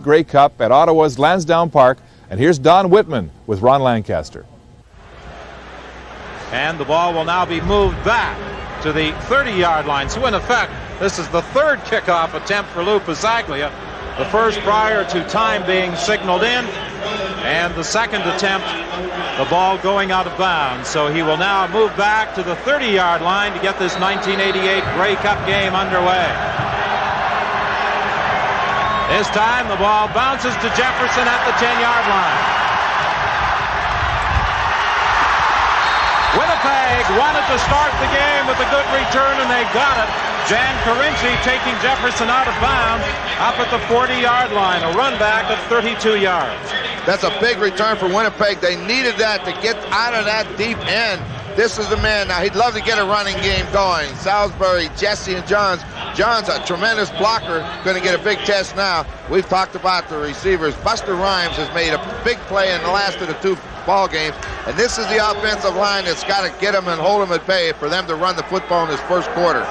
1988 Grey Cup at Ottawa's Lansdowne Park. And here's Don Whitman with Ron Lancaster. And the ball will now be moved back to the 30-yard line. So in effect, this is the third kickoff attempt for Lou Pasaglia. The first prior to time being signaled in, and the second attempt, the ball going out of bounds. So he will now move back to the 30-yard line to get this 1988 Grey Cup game underway. This time the ball bounces to Jefferson at the 10-yard line. Winnipeg wanted to start the game with a good return, and they got it. Jan Carinci taking Jefferson out of bounds up at the 40-yard line. A run back of 32 yards. That's a big return for Winnipeg. They needed that to get out of that deep end. This is the man. Now, he'd love to get a running game going. Salisbury, Jesse, and Johns. Johns, a tremendous blocker, going to get a big test now. We've talked about the receivers. Buster Rhymes has made a big play in the last of the two ball games, and this is the offensive line that's got to get them and hold them at bay for them to run the football in this first quarter.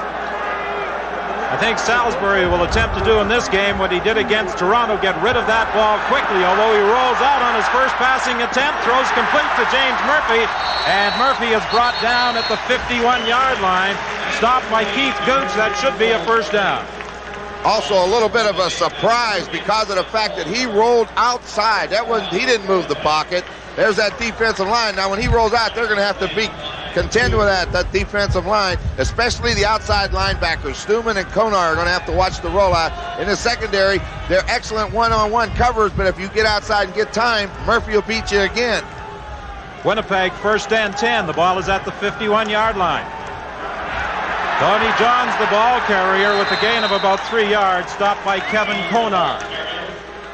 I think Salisbury will attempt to do in this game what he did against Toronto, get rid of that ball quickly, although he rolls out on his first passing attempt, throws complete to James Murphy, and Murphy is brought down at the 51-yard line, stopped by Keith Gooch. That should be a first down. Also a little bit of a surprise because of the fact that he rolled outside. He didn't move the pocket. There's that defensive line. Now when he rolls out, they're going to have to contend with that defensive line, especially the outside linebackers. Stuman and Konar are going to have to watch the rollout. In the secondary, they're excellent one-on-one covers, but if you get outside and get time, Murphy will beat you again. Winnipeg first and 10. The ball is at the 51-yard line. Tony Johns, the ball carrier, with a gain of about 3 yards, stopped by Kevin Konar.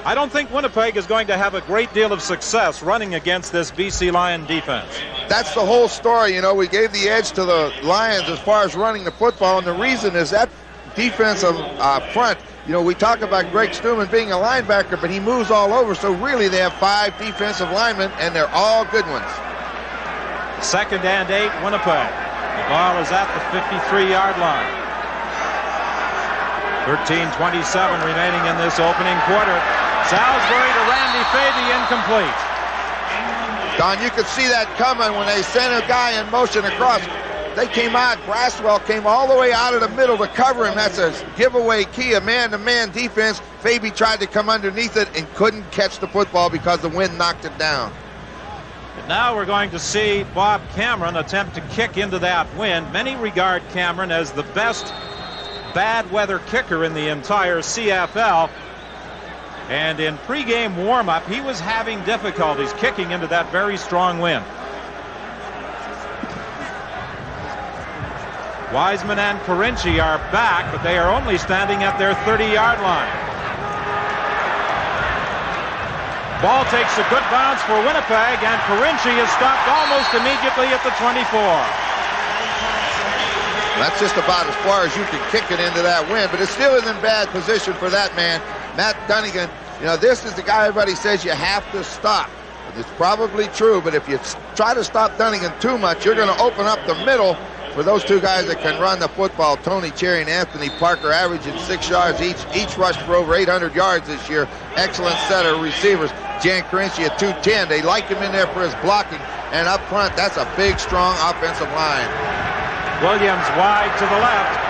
I don't think Winnipeg is going to have a great deal of success running against this BC Lion defense. That's the whole story. You know, we gave the edge to the Lions as far as running the football, and the reason is that defensive front. You know, we talk about Greg Stuman being a linebacker, but he moves all over, so really they have 5 defensive linemen, and they're all good ones. Second and 8, Winnipeg. The ball is at the 53-yard line. 13:27 remaining in this opening quarter. Salisbury to Randy Faby, incomplete. Don, you could see that coming when they sent a guy in motion across. They came out, Braswell came all the way out of the middle to cover him. That's a giveaway key, a man-to-man defense. Faby tried to come underneath it and couldn't catch the football because the wind knocked it down. And now we're going to see Bob Cameron attempt to kick into that wind. Many regard Cameron as the best bad weather kicker in the entire CFL. And in pregame warm-up, he was having difficulties kicking into that very strong wind. Wiseman and Carinci are back, but they are only standing at their 30-yard line. Ball takes a good bounce for Winnipeg, and Carinci is stopped almost immediately at the 24. That's just about as far as you can kick it into that wind, but it still isn't in bad position for that man, Matt Dunnigan. You know, this is the guy everybody says you have to stop. It's probably true, but if you try to stop Dunnigan too much, you're going to open up the middle for those two guys that can run the football. Tony Cherry and Anthony Parker averaging 6 yards each rushed for over 800 yards this year. Excellent set of receivers. Jan Carinci at 210. They like him in there for his blocking. And up front, that's a big, strong offensive line. Williams wide to the left.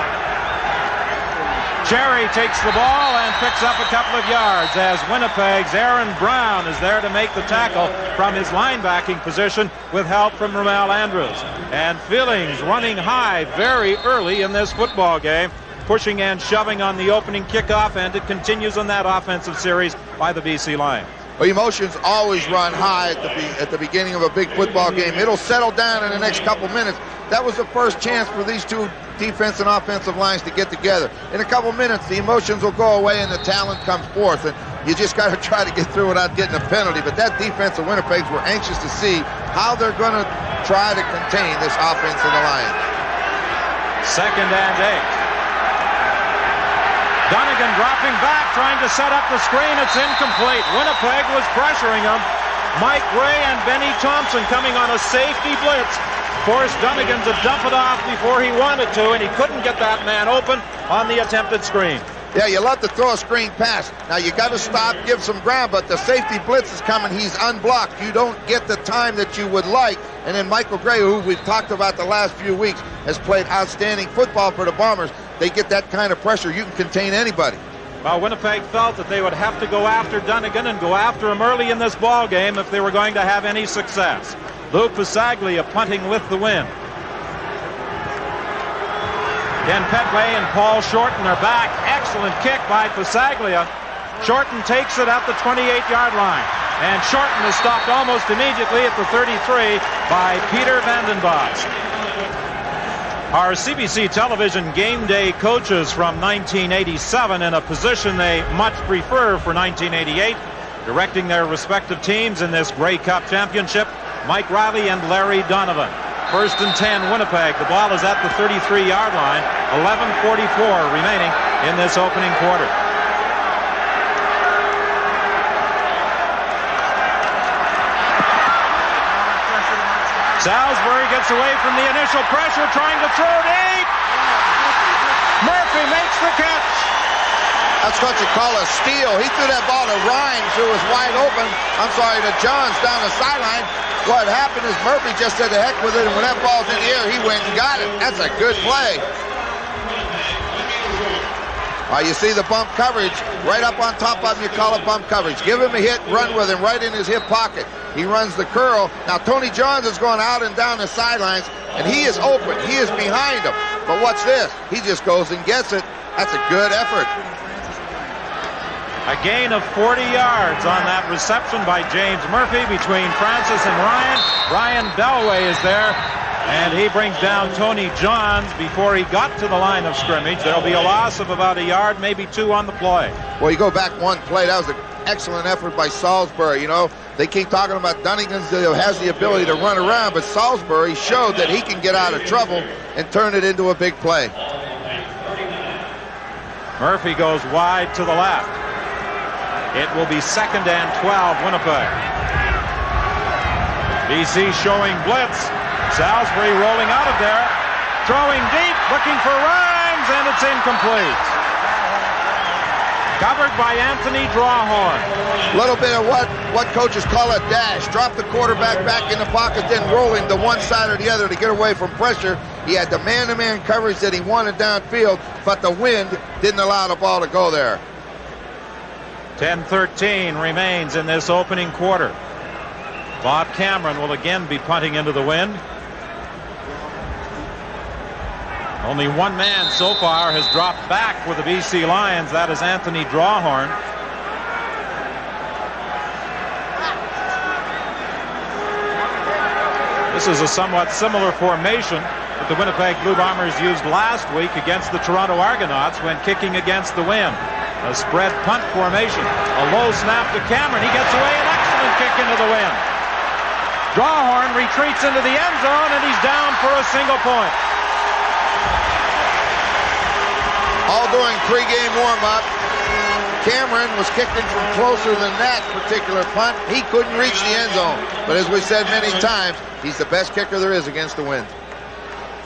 Cherry takes the ball and picks up a couple of yards as Winnipeg's Aaron Brown is there to make the tackle from his linebacking position with help from Ramel Andrews. And Fillings running high very early in this football game, pushing and shoving on the opening kickoff, and it continues on that offensive series by the BC Lions. Well, emotions always run high at the beginning of a big football game. It'll settle down in the next couple minutes. That was the first chance for these two defense and offensive lines to get together. In a couple minutes, the emotions will go away and the talent comes forth. And you just got to try to get through without getting a penalty. But that defense of Winnipeg's were anxious to see how they're going to try to contain this offense of the Lions. Second and 8. Dunnigan dropping back, trying to set up the screen. It's incomplete. Winnipeg was pressuring him. Mike Gray and Benny Thompson coming on a safety blitz forced Dunnigan to dump it off before he wanted to, and he couldn't get that man open on the attempted screen. Yeah, you love to throw a screen pass. Now you got to stop, give some ground, but the safety blitz is coming. He's unblocked. You don't get the time that you would like. And then Michael Gray, who we've talked about the last few weeks, has played outstanding football for the Bombers. They get that kind of pressure. You can contain anybody. Well, Winnipeg felt that they would have to go after Dunnigan and go after him early in this ball game if they were going to have any success. Lou Pasaglia punting with the win. Ken Petway and Paul Shorten are back. Excellent kick by Pasaglia. Shorten takes it at the 28-yard line. And Shorten is stopped almost immediately at the 33 by Peter Vandenbos. Our CBC television game day coaches from 1987 in a position they much prefer for 1988, directing their respective teams in this Grey Cup championship, Mike Riley and Larry Donovan. 1st and 10, Winnipeg. The ball is at the 33-yard line. 11:44 remaining in this opening quarter. Salisbury gets away from the initial pressure, trying to throw deep. Murphy makes the catch. That's what you call a steal. He threw that ball to Rhymes, who was wide open. I'm sorry, to Johns down the sideline. What happened is Murphy just said the heck with it, and when that ball's in the air, he went and got it. That's a good play. You see the bump coverage right up on top of him. You call it bump coverage. Give him a hit, run with him right in his hip pocket. He runs the curl. Now Tony Johns is going out and down the sidelines, and he is open. He is behind him. But what's this? He just goes and gets it. That's a good effort. A gain of 40 yards on that reception by James Murphy between Francis and Ryan. Brian Bellway is there, and he brings down Tony Johns before he got to the line of scrimmage. There'll be a loss of about a yard, maybe 2 on the play. Well, you go back one play. That was an excellent effort by Salisbury. You know, they keep talking about Dunnigan has the ability to run around, but Salisbury showed that he can get out of trouble and turn it into a big play. Murphy goes wide to the left. It will be 2nd and 12, Winnipeg. BC showing blitz. Salisbury rolling out of there. Throwing deep, looking for Rhymes, and it's incomplete. Covered by Anthony Drawhorn. A little bit of what coaches call a dash. Drop the quarterback back in the pocket, then roll him to one side or the other to get away from pressure. He had the man-to-man coverage that he wanted downfield, but the wind didn't allow the ball to go there. 10:13 remains in this opening quarter. Bob Cameron will again be punting into the wind. Only one man so far has dropped back for the BC Lions. That is Anthony Drawhorn. This is a somewhat similar formation that the Winnipeg Blue Bombers used last week against the Toronto Argonauts when kicking against the wind. A spread punt formation. A low snap to Cameron. He gets away. An excellent kick into the wind. Drawhorn retreats into the end zone, and he's down for a single point. All during pregame warm-up, Cameron was kicking from closer than that particular punt. He couldn't reach the end zone. But as we said many times, he's the best kicker there is against the wind.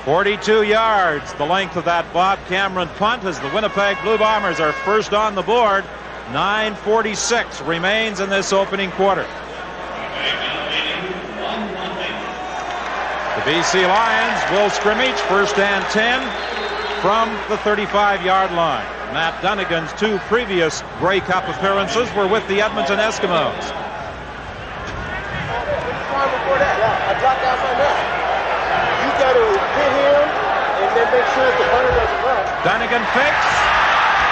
42 yards, the length of that Bob Cameron punt, as the Winnipeg Blue Bombers are first on the board. 9:46 remains in this opening quarter. The BC Lions will scrimmage 1st and 10 from the 35-yard line. Matt Dunnigan's 2 previous Grey Cup appearances were with the Edmonton Eskimos. Dunnigan fakes.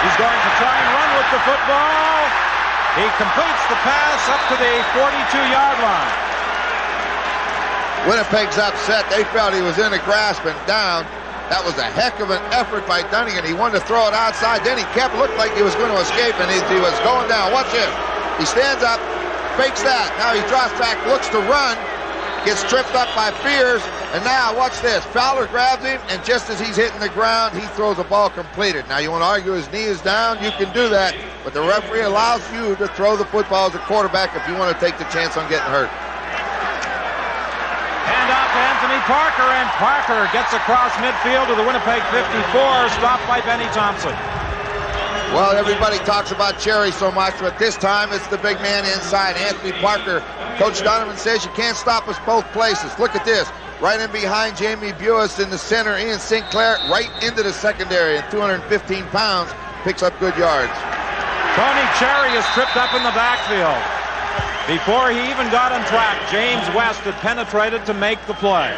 He's going to try and run with the football. He completes the pass up to the 42-yard line. Winnipeg's upset. They felt he was in a grasp and down. That was a heck of an effort by Dunnigan. He wanted to throw it outside. Then he looked like he was going to escape, and he was going down. Watch this. He stands up, fakes that. Now he drops back, looks to run, gets tripped up by Fears, and now watch this. Fowler grabs him, and just as he's hitting the ground, he throws a ball completed. Now you want to argue his knee is down, you can do that, but the referee allows you to throw the football as a quarterback if you want to take the chance on getting hurt. Hand off to Anthony Parker, and Parker gets across midfield to the Winnipeg 54, stopped by Benny Thompson. Well, everybody talks about Cherry so much, but this time it's the big man inside, Anthony Parker. Coach Donovan says you can't stop us both places. Look at this. Right in behind Jamie Buis in the center, Ian Sinclair right into the secondary, and 215 pounds, picks up good yards. Tony Cherry is tripped up in the backfield. Before he even got on track, James West had penetrated to make the play.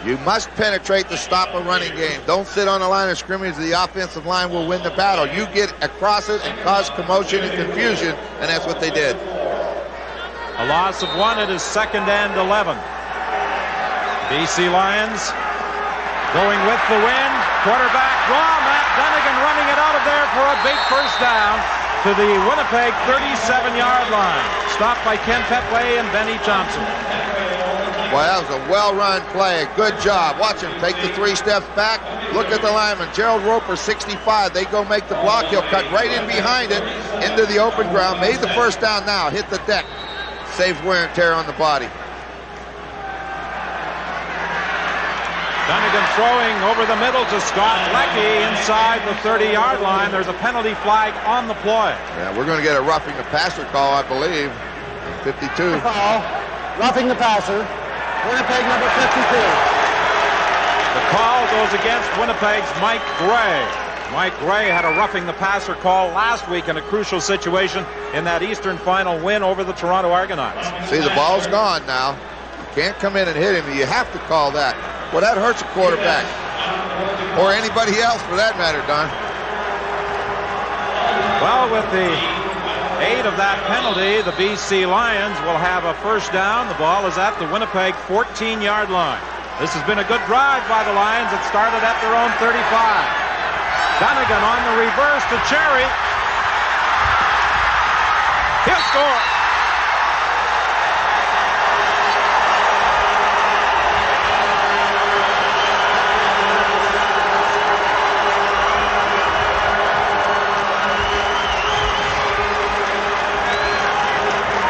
You must penetrate to stop a running game. Don't sit on the line of scrimmage. The offensive line will win the battle. You get across it and cause commotion and confusion, and that's what they did. A loss of 1. It is 2nd and 11. BC Lions going with the wind. Quarterback draw. Matt Dunnigan running it out of there for a big first down to the Winnipeg 37-yard line. Stopped by Ken Petway and Benny Thompson. Well, that was a well-run play. Good job. Watch him take the 3 steps back. Look at the lineman. Gerald Roper, 65. They go make the block. He'll cut right in behind it into the open ground. Made the first down now. Hit the deck. Saves wear and tear on the body. Dunnigan throwing over the middle to Scott Leckie inside the 30-yard line. There's a penalty flag on the play. Yeah, we're going to get a roughing the passer call, I believe. 52. Foul. Roughing the passer. Winnipeg number 52. The call goes against Winnipeg's Mike Gray. Mike Gray had a roughing the passer call last week in a crucial situation in that Eastern Final win over the Toronto Argonauts. See, the ball's gone now. You can't come in and hit him. You have to call that. Well, that hurts a quarterback. Or anybody else for that matter, Don. Well, with the aid of that penalty, the BC Lions will have a first down. The ball is at the Winnipeg 14-yard line. This has been a good drive by the Lions. It started at their own 35. Dunnigan on the reverse to Cherry. He'll score.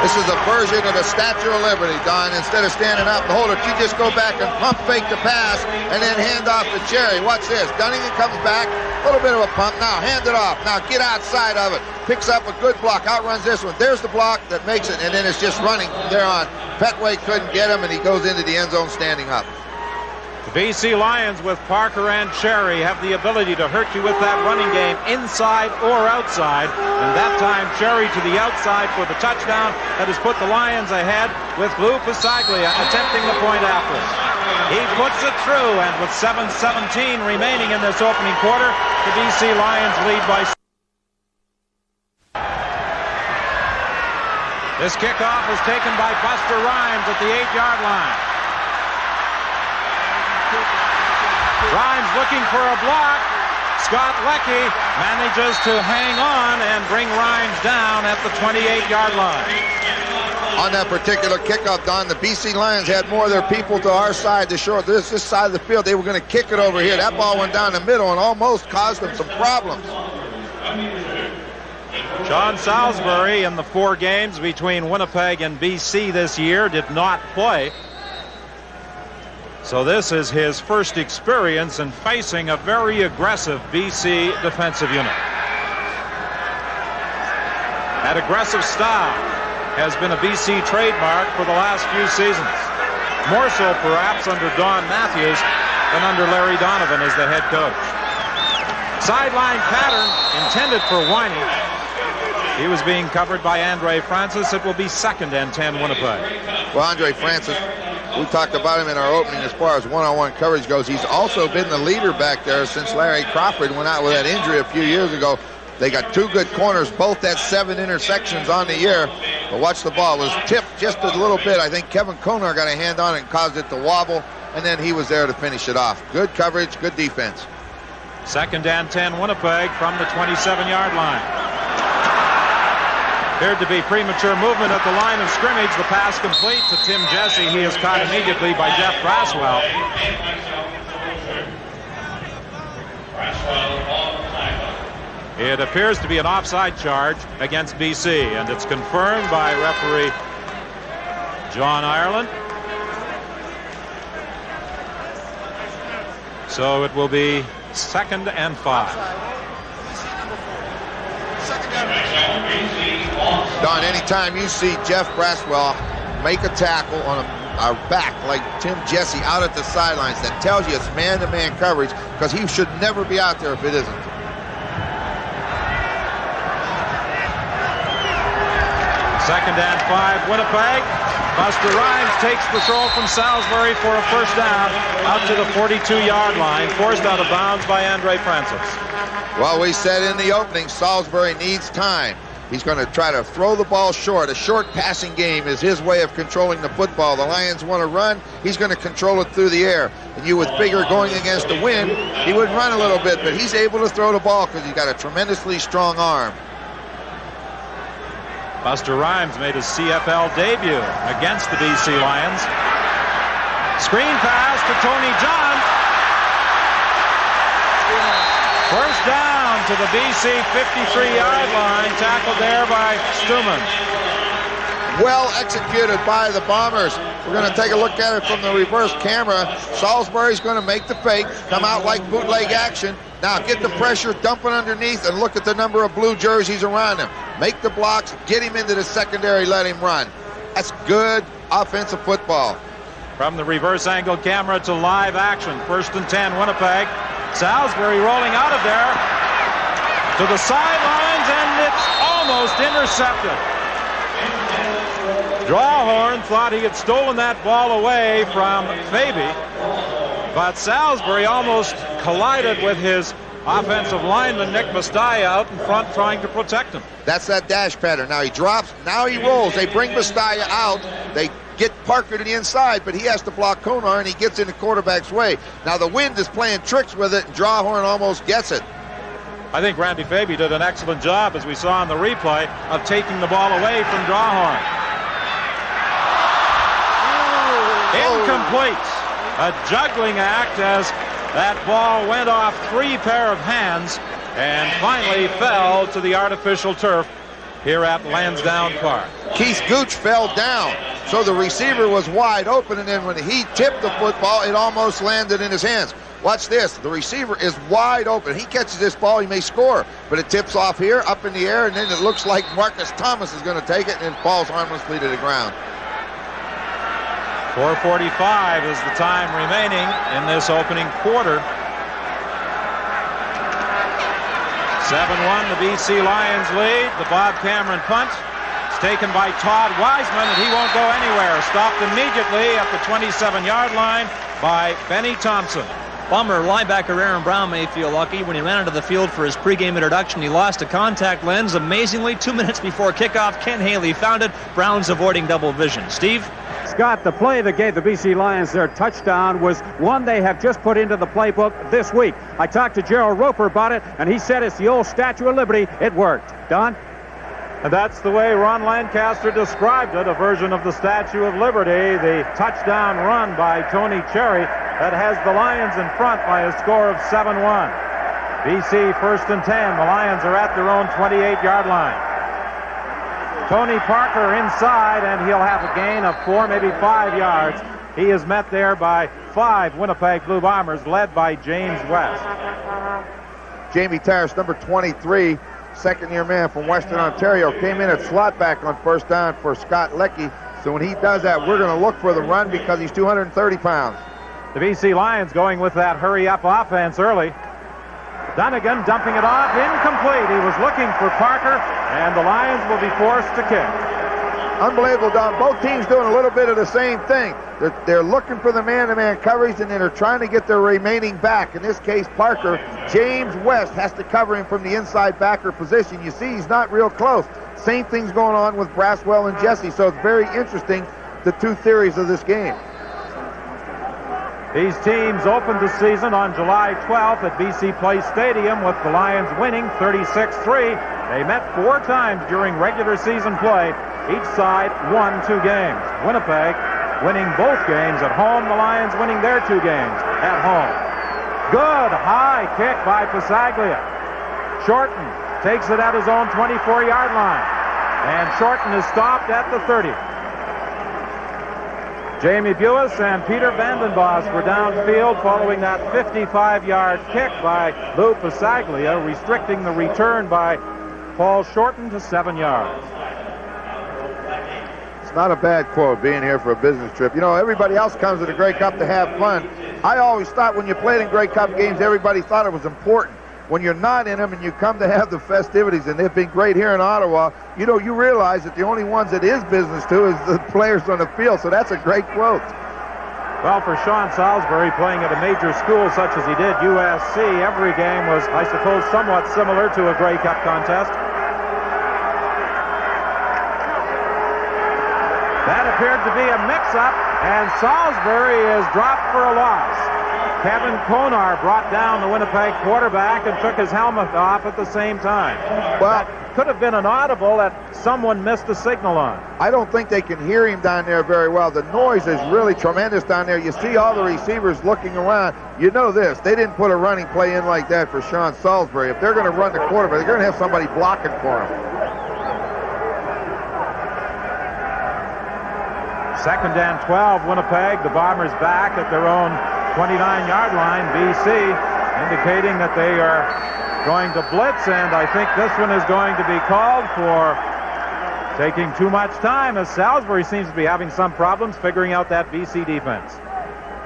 This is a version of the Statue of Liberty, Don. Instead of standing up and hold it, you just go back and pump fake the pass and then hand off to Cherry. Watch this. Dunnigan comes back. A little bit of a pump. Now hand it off. Now get outside of it. Picks up a good block. Outruns this one. There's the block that makes it, and then it's just running from there on. Petway couldn't get him, and he goes into the end zone standing up. The BC Lions with Parker and Cherry have the ability to hurt you with that running game inside or outside. And that time, Cherry to the outside for the touchdown that has put the Lions ahead with Lou Pasaglia attempting the point after. He puts it through, and with 7:17 remaining in this opening quarter, the BC Lions lead by. This kickoff is taken by Buster Rhymes at the 8-yard line. Rhymes looking for a block. Scott Leckie manages to hang on and bring Rhymes down at the 28-yard line. On that particular kickoff, Don, the BC Lions had more of their people to our side, this side of the field. They were going to kick it over here. That ball went down the middle and almost caused them some problems. John Salisbury, in the 4 games between Winnipeg and BC this year, did not play. So this is his first experience in facing a very aggressive BC defensive unit. That aggressive style has been a BC trademark for the last few seasons. More so perhaps under Don Matthews than under Larry Donovan as the head coach. Sideline pattern intended for Winey. He was being covered by Andre Francis. It will be 2nd and 10 Winnipeg. Well, Andre Francis, we talked about him in our opening as far as one-on-one coverage goes. He's also been the leader back there since Larry Crawford went out with that injury a few years ago. They got 2 good corners, both at 7 intersections on the year. But watch the ball. It was tipped just a little bit. I think Kevin Konar got a hand on it and caused it to wobble, and then he was there to finish it off. Good coverage, good defense. 2nd and 10 Winnipeg from the 27-yard line. Appeared to be premature movement at the line of scrimmage. The pass complete to Tim Jesse. He is caught immediately by Jeff Braswell. It appears to be an offside charge against BC, and it's confirmed by referee John Ireland. So it will be 2nd and 5. Don, anytime you see Jeff Braswell make a tackle on a back like Tim Jesse out at the sidelines, that tells you it's man-to-man coverage, because he should never be out there if it isn't. Second and 5, Winnipeg. Buster Rhymes takes the throw from Salisbury for a first down out to the 42-yard line, forced out of bounds by Andre Francis. Well, we said in the opening, Salisbury needs time. He's going to try to throw the ball short. A short passing game is his way of controlling the football. The Lions want to run. He's going to control it through the air. And you would figure going against the wind, he would run a little bit, but he's able to throw the ball because he's got a tremendously strong arm. Buster Rhymes made his CFL debut against the BC Lions. Screen pass to Tony John. First down to the BC 53-yard line, tackled there by Stuman. Well executed by the Bombers. We're going to take a look at it from the reverse camera. Salisbury's going to make the fake, come out like bootleg action. Now get the pressure, dump it underneath, and look at the number of blue jerseys around him. Make the blocks, get him into the secondary, let him run. That's good offensive football. From the reverse angle camera to live action. 1st and 10, Winnipeg. Salisbury rolling out of there to the sidelines, and it's almost intercepted. Drawhorn thought he had stolen that ball away from Faby, but Salisbury almost collided with his offensive lineman, Nick Mastaya, out in front trying to protect him. That's that dash pattern. Now he drops, now he rolls. They bring Mastaya out. They get Parker to the inside, but he has to block Konar, and he gets in the quarterback's way. Now the wind is playing tricks with it, and Drawhorn almost gets it. I think Randy Faby did an excellent job, as we saw in the replay, of taking the ball away from Drawhorn. Incomplete. A juggling act as that ball went off 3 pair of hands and finally fell to the artificial turf here at Lansdowne Park. Keith Gooch fell down, so the receiver was wide open, and then when he tipped the football, it almost landed in his hands. Watch this. The receiver is wide open. He catches this ball, he may score, but it tips off here, up in the air, and then it looks like Marcus Thomas is going to take it and then falls harmlessly to the ground. 4:45 is the time remaining in this opening quarter. 7-1, the BC Lions lead. The Bob Cameron punt is taken by Todd Wiseman, and he won't go anywhere. Stopped immediately at the 27-yard line by Benny Thompson. Bomber linebacker Aaron Brown may feel lucky. When he ran onto the field for his pregame introduction, he lost a contact lens. Amazingly, 2 minutes before kickoff, Ken Haley found it. Brown's avoiding double vision. Steve? Scott, the play that gave the BC Lions their touchdown was one they have just put into the playbook this week. I talked to Gerald Roper about it, and he said it's the old Statue of Liberty. It worked. Don? And that's the way Ron Lancaster described it, a version of the Statue of Liberty, the touchdown run by Tony Cherry that has the Lions in front by a score of 7-1. BC 1st and 10. The Lions are at their own 28-yard line. Tony Parker inside, and he'll have a gain of 4, maybe 5 yards. He is met there by 5 Winnipeg Blue Bombers, led by James West. Jamie Tarris, number 23, second-year man from Western Ontario, came in at slot back on first down for Scott Leckie. So when he does that, we're going to look for the run because he's 230 pounds. The BC Lions going with that hurry-up offense early. Dunnigan dumping it off, incomplete. He was looking for Parker, and the Lions will be forced to kick. Unbelievable, Don. Both teams doing a little bit of the same thing. They're looking for the man-to-man coverage, and then they're trying to get their remaining back. In this case, Parker. James West has to cover him from the inside backer position. You see, he's not real close. Same thing's going on with Braswell and Jesse, so it's very interesting, the two theories of this game. These teams opened the season on July 12th at BC Place Stadium with the Lions winning 36-3. They met 4 times during regular season play. Each side won 2 games. Winnipeg winning both games at home. The Lions winning their 2 games at home. Good high kick by Pasaglia. Shorten takes it at his own 24-yard line. And Shorten is stopped at the 30. Jamie Buis and Peter Vandenbos were downfield following that 55-yard kick by Lou Pasaglia, restricting the return by Paul Shorten to 7 yards. Not a bad quote, being here for a business trip. You know, everybody else comes to the Grey Cup to have fun. I always thought when you played in Grey Cup games, everybody thought it was important. When you're not in them and you come to have the festivities, and they've been great here in Ottawa, you know, you realize that the only ones it is business to is the players on the field, so that's a great quote. Well, for Sean Salisbury, playing at a major school such as he did, USC, every game was, I suppose, somewhat similar to a Grey Cup contest. That appeared to be a mix-up, and Salisbury is dropped for a loss. Kevin Konar brought down the Winnipeg quarterback and took his helmet off at the same time. Well, that could have been an audible that someone missed a signal on. I don't think they can hear him down there very well. The noise is really tremendous down there. You see all the receivers looking around. You know this. They didn't put a running play in like that for Sean Salisbury. If they're going to run the quarterback, they're going to have somebody blocking for him. Second and 12, Winnipeg. The Bombers back at their own 29-yard line. BC indicating that they are going to blitz, and I think this one is going to be called for taking too much time, as Salisbury seems to be having some problems figuring out that BC defense.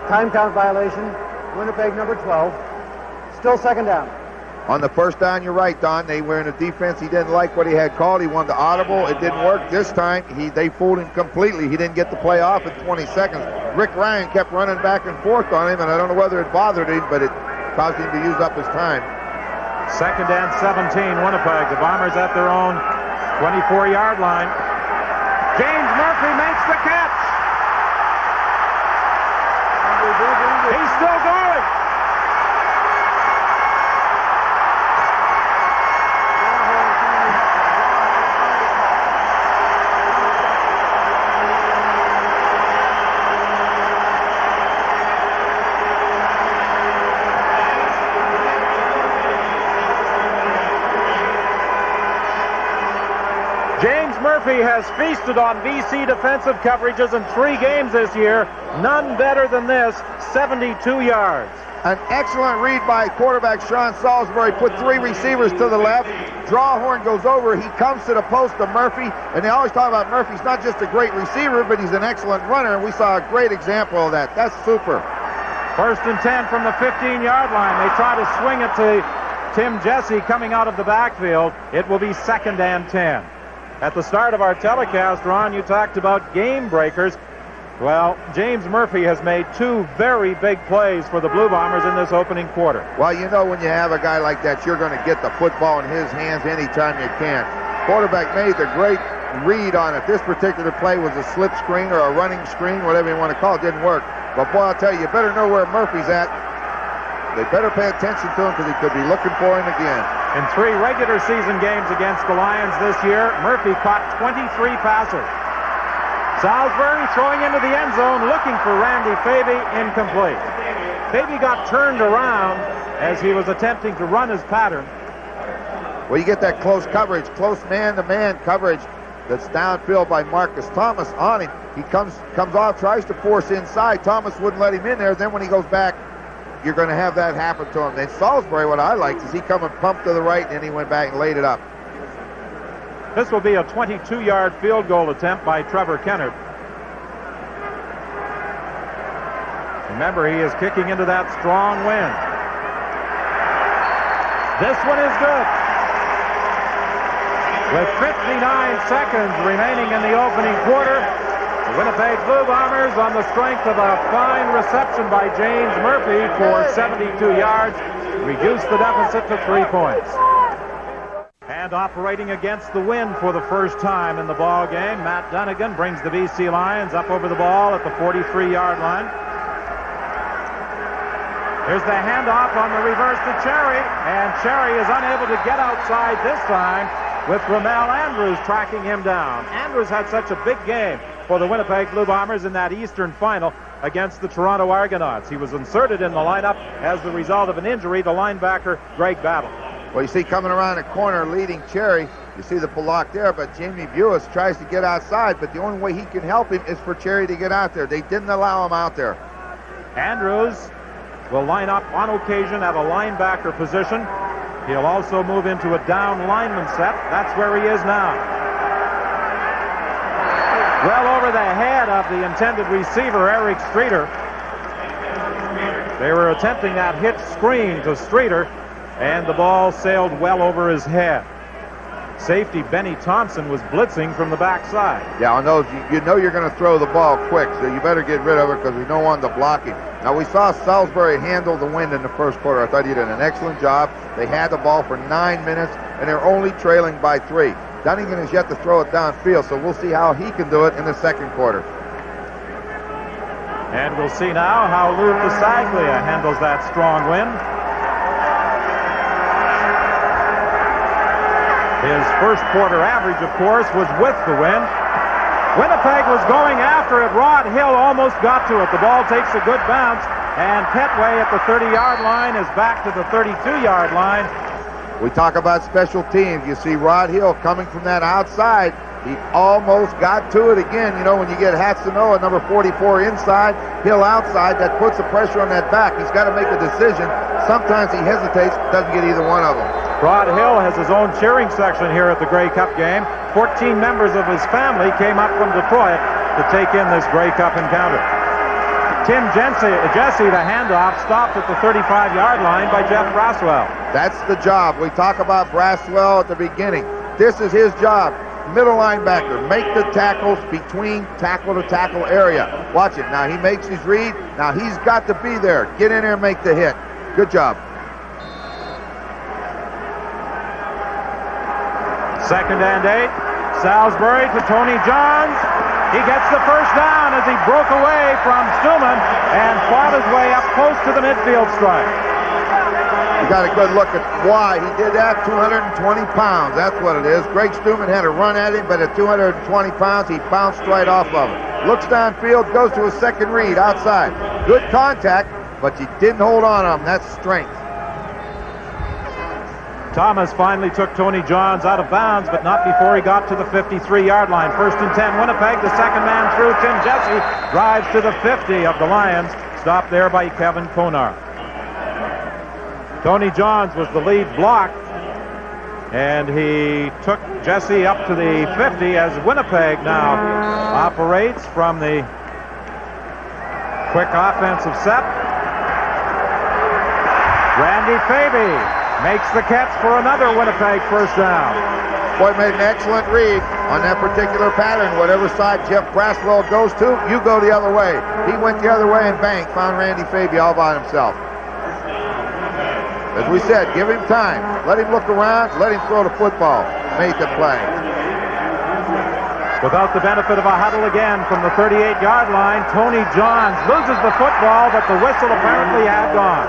Time count violation. Winnipeg number 12. Still second down. On the first down, you're right, Don. They were in a defense. He didn't like what he had called. He wanted the audible. It didn't work this time. They fooled him completely. He didn't get the play off at 20 seconds. Rick Ryan kept running back and forth on him, and I don't know whether it bothered him, but it caused him to use up his time. Second and 17, Winnipeg. The Bombers at their own 24-yard line. James Murphy makes the catch. He's still going. Murphy has feasted on BC defensive coverages in 3 games this year. None better than this, 72 yards. An excellent read by quarterback Sean Salisbury. Put 3 receivers to the left. Drawhorn goes over. He comes to the post of Murphy. And they always talk about Murphy's not just a great receiver, but he's an excellent runner. And we saw a great example of that. That's super. First and 10 from the 15-yard line. They try to swing it to Tim Jesse coming out of the backfield. It will be second and 10. At the start of our telecast, Ron, you talked about game breakers. Well, James Murphy has made 2 very big plays for the Blue Bombers in this opening quarter. Well, you know when you have a guy like that, you're going to get the football in his hands anytime you can. Quarterback made the great read on it. This particular play was a slip screen or a running screen, whatever you want to call it. Didn't work. But, boy, I'll tell you, you better know where Murphy's at. They better pay attention to him because he could be looking for him again. In 3 regular season games against the Lions this year, Murphy caught 23 passes. Salisbury throwing into the end zone, looking for Randy Faby, incomplete. Faby got turned around as he was attempting to run his pattern. Well, you get that close coverage, close man-to-man coverage that's downfield by Marcus Thomas on him. He comes off, tries to force inside. Thomas wouldn't let him in there. Then when he goes back, you're going to have that happen to him. And Salisbury, what I liked is he come and pumped to the right, and then he went back and laid it up. This will be a 22-yard field goal attempt by Trevor Kennard. Remember, he is kicking into that strong wind. This one is good. With 59 seconds remaining in the opening quarter, the Winnipeg Blue Bombers, on the strength of a fine reception by James Murphy for 72 yards, reduce the deficit to 3 points. And operating against the wind for the first time in the ball game, Matt Dunnigan brings the BC Lions up over the ball at the 43-yard line. Here's the handoff on the reverse to Cherry, and Cherry is unable to get outside this time, with Ramel Andrews tracking him down. Andrews had such a big game for the Winnipeg Blue Bombers in that Eastern final against the Toronto Argonauts. He was inserted in the lineup as the result of an injury to linebacker Greg Battle. Well, you see coming around the corner leading Cherry, you see the block there, but Jamie Buis tries to get outside, but the only way he can help him is for Cherry to get out there. They didn't allow him out there. Andrews will line up on occasion at a linebacker position. He'll also move into a down lineman set. That's where he is now. well over the head of the intended receiver, Eric Streeter. They were attempting that hitch screen to Streeter, and the ball sailed well over his head. Safety Benny Thompson was blitzing from the backside. Yeah, on those, you know you're going to throw the ball quick, so you better get rid of it because we don't want the blocking. Now, we saw Salisbury handle the wind in the first quarter. I thought he did an excellent job. They had the ball for 9 minutes, and they're only trailing by 3. Dunnigan has yet to throw it downfield, so we'll see how he can do it in the second quarter. And we'll see now how Lou Pasaglia handles that strong wind. His first quarter average, of course, was with the wind. Winnipeg was going after it. Rod Hill almost got to it. The ball takes a good bounce, and Petway at the 30-yard line is back to the 32-yard line. We talk about special teams. You see Rod Hill coming from that outside. He almost got to it again. You know, when you get Hatsanoa, number 44, inside, Hill outside, that puts the pressure on that back. He's got to make a decision. Sometimes he hesitates, doesn't get either one of them. Rod Hill has his own cheering section here at the Grey Cup game. 14 members of his family came up from Detroit to take in this Grey Cup encounter. Tim Jesse, the handoff, stopped at the 35-yard line by Jeff Braswell. That's the job. We talk about Braswell at the beginning. This is his job. Middle linebacker, make the tackles between tackle to tackle area. Watch it. Now he makes his read. Now he's got to be there. Get in there and make the hit. Good job. Second and 8. Salisbury to Tony Johns. He gets the first down as he broke away from Stuman and fought his way up close to the midfield stripe. You got a good look at why he did that. 220 pounds. That's what it is. Greg Stuman had a run at him, but at 220 pounds, he bounced right off of him. Looks downfield, goes to a second read outside. Good contact, but you didn't hold on to him. That's strength. Thomas finally took Tony Johns out of bounds, but not before he got to the 53-yard line. First and 10, Winnipeg. The second man through. Tim Jesse drives to the 50 of the Lions. Stopped there by Kevin Konar. Tony Johns was the lead block, and he took Jesse up to the 50 as Winnipeg now operates from the quick offensive set. Randy Faby makes the catch for another Winnipeg first down. Boy, made an excellent read on that particular pattern. Whatever side Jeff Braswell goes to, you go the other way. He went the other way and bang, found Randy Faby all by himself. As we said, give him time. Let him look around. Let him throw the football. Made the play. Without the benefit of a huddle again from the 38-yard line, Tony Johns loses the football, but the whistle apparently had gone.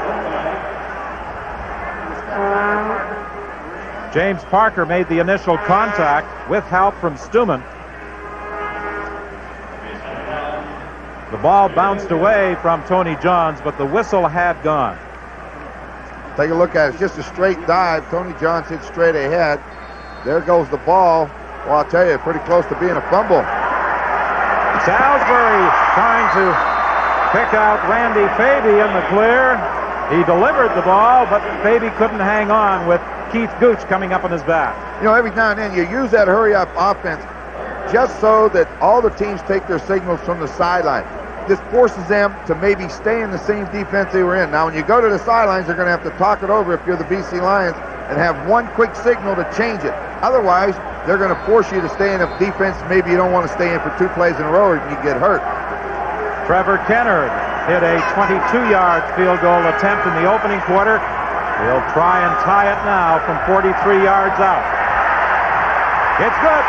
James Parker made the initial contact with help from Stuman. The ball bounced away from Tony Johns, but the whistle had gone. Take a look at it. It's just a straight dive. Tony Johns hit straight ahead. There goes the ball. Well, I'll tell you, pretty close to being a fumble. Salisbury trying to pick out Randy Faby in the clear. He delivered the ball, but Faby couldn't hang on with Keith Gooch coming up on his back. You know, every now and then you use that hurry-up offense just so that all the teams take their signals from the sideline. This forces them to maybe stay in the same defense they were in. Now, when you go to the sidelines, they're going to have to talk it over if you're the BC Lions and have one quick signal to change it. Otherwise, they're going to force you to stay in a defense maybe you don't want to stay in for 2 plays in a row or you get hurt. Trevor Kennard hit a 22-yard field goal attempt in the opening quarter. He'll try and tie it now from 43 yards out. It's good.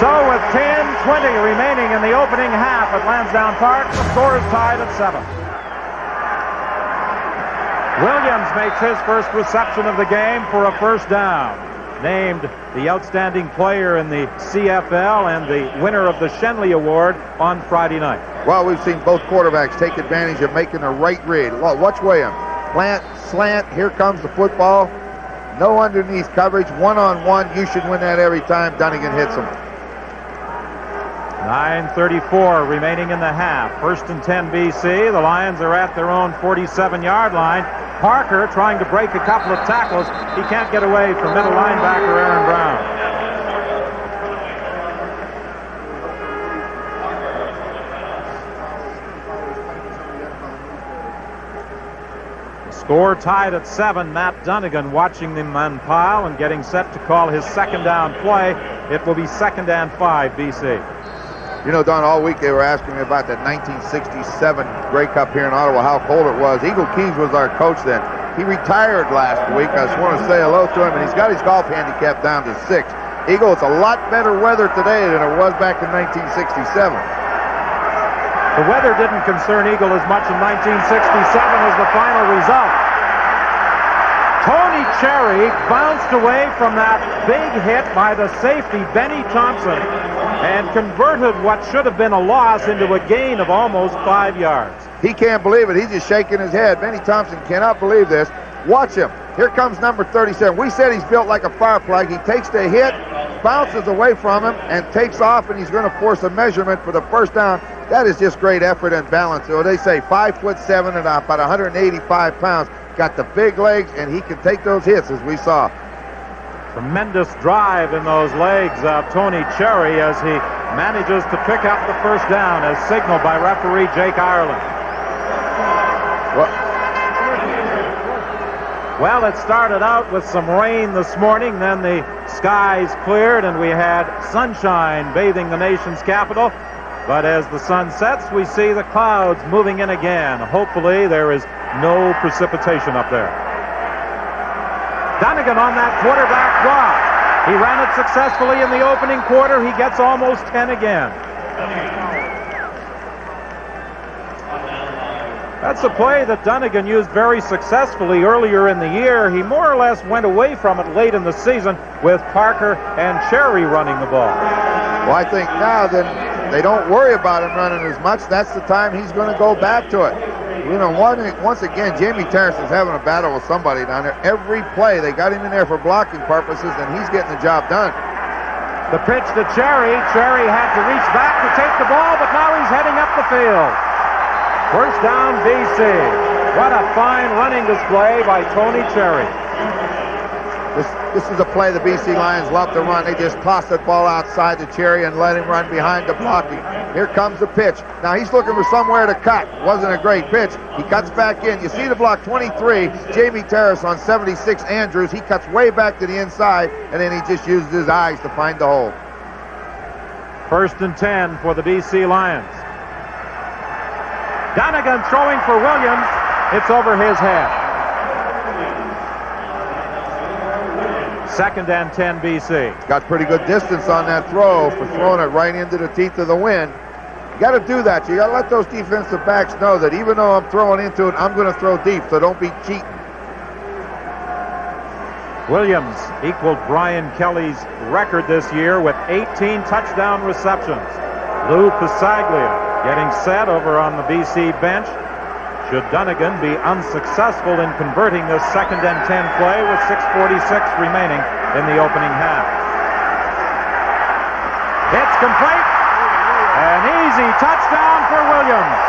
So with 10:20 remaining in the opening half at Lansdowne Park, the score is tied at 7. Williams makes his first reception of the game for a first down. Named the outstanding player in the CFL and the winner of the Shenley Award on Friday night. Well, we've seen both quarterbacks take advantage of making a right read. Watch Williams. Plant, slant, here comes the football. No underneath coverage, one-on-one. You should win that every time Dunnigan hits him. 9:34 remaining in the half. First and 10 BC. The Lions are at their own 47-yard line. Parker trying to break a couple of tackles. He can't get away from middle linebacker Aaron Brown. Score tied at 7. Matt Dunnigan watching the men pile and getting set to call his second down play. It will be 2nd and 5, BC. You know, Don, all week they were asking me about that 1967 Grey Cup here in Ottawa, how cold it was. Eagle Keys was our coach then. He retired last week. I just want to say hello to him, and he's got his golf handicap down to 6. Eagle, it's a lot better weather today than it was back in 1967. The weather didn't concern Eagle as much in 1967 as the final result. Tony Cherry bounced away from that big hit by the safety, Benny Thompson, and converted what should have been a loss into a gain of almost 5 yards. He can't believe it. He's just shaking his head. Benny Thompson cannot believe this. Watch him. Here comes number 37. We said he's built like a fire plug. He takes the hit, bounces away from him, and takes off, and he's going to force a measurement for the first down. That is just great effort and balance. So they say 5'7" and about 185 pounds. Got the big legs, and he can take those hits, as we saw. Tremendous drive in those legs of Tony Cherry as he manages to pick up the first down as signaled by referee Jake Ireland. Well, it started out with some rain this morning, then the skies cleared and we had sunshine bathing the nation's capital. But as the sun sets, we see the clouds moving in again. Hopefully there is no precipitation up there. Dunnigan on that quarterback draw. He ran it successfully in the opening quarter. He gets almost 10 again. That's a play that Dunnigan used very successfully earlier in the year. He more or less went away from it late in the season with Parker and Cherry running the ball. Well, I think now then they don't worry about him running as much. That's the time he's going to go back to it. You know, once again, Jamie Terrace is having a battle with somebody down there. Every play, they got him in there for blocking purposes, and he's getting the job done. The pitch to Cherry. Cherry had to reach back to take the ball, but now he's heading up the field. First down, BC. What a fine running display by Tony Cherry. This is a play the BC Lions love to run. They just toss that ball outside to Cherry and let him run behind the blocking. Here comes the pitch. Now he's looking for somewhere to cut. Wasn't a great pitch. He cuts back in. You see the block 23, Jamie Terrace on 76 Andrews. He cuts way back to the inside, and then he just uses his eyes to find the hole. 1st and 10 for the BC Lions. Dunnigan throwing for Williams. It's over his head. 2nd and 10 BC. Got pretty good distance on that throw for throwing it right into the teeth of the wind. You got to do that. You got to let those defensive backs know that even though I'm throwing into it, I'm going to throw deep, so don't be cheating. Williams equaled Brian Kelly's record this year with 18 touchdown receptions. Lou Pisaglia getting set over on the BC bench. Should Dunnigan be unsuccessful in converting this 2nd and 10 play with 6:46 remaining in the opening half. It's complete. An easy touchdown for Williams.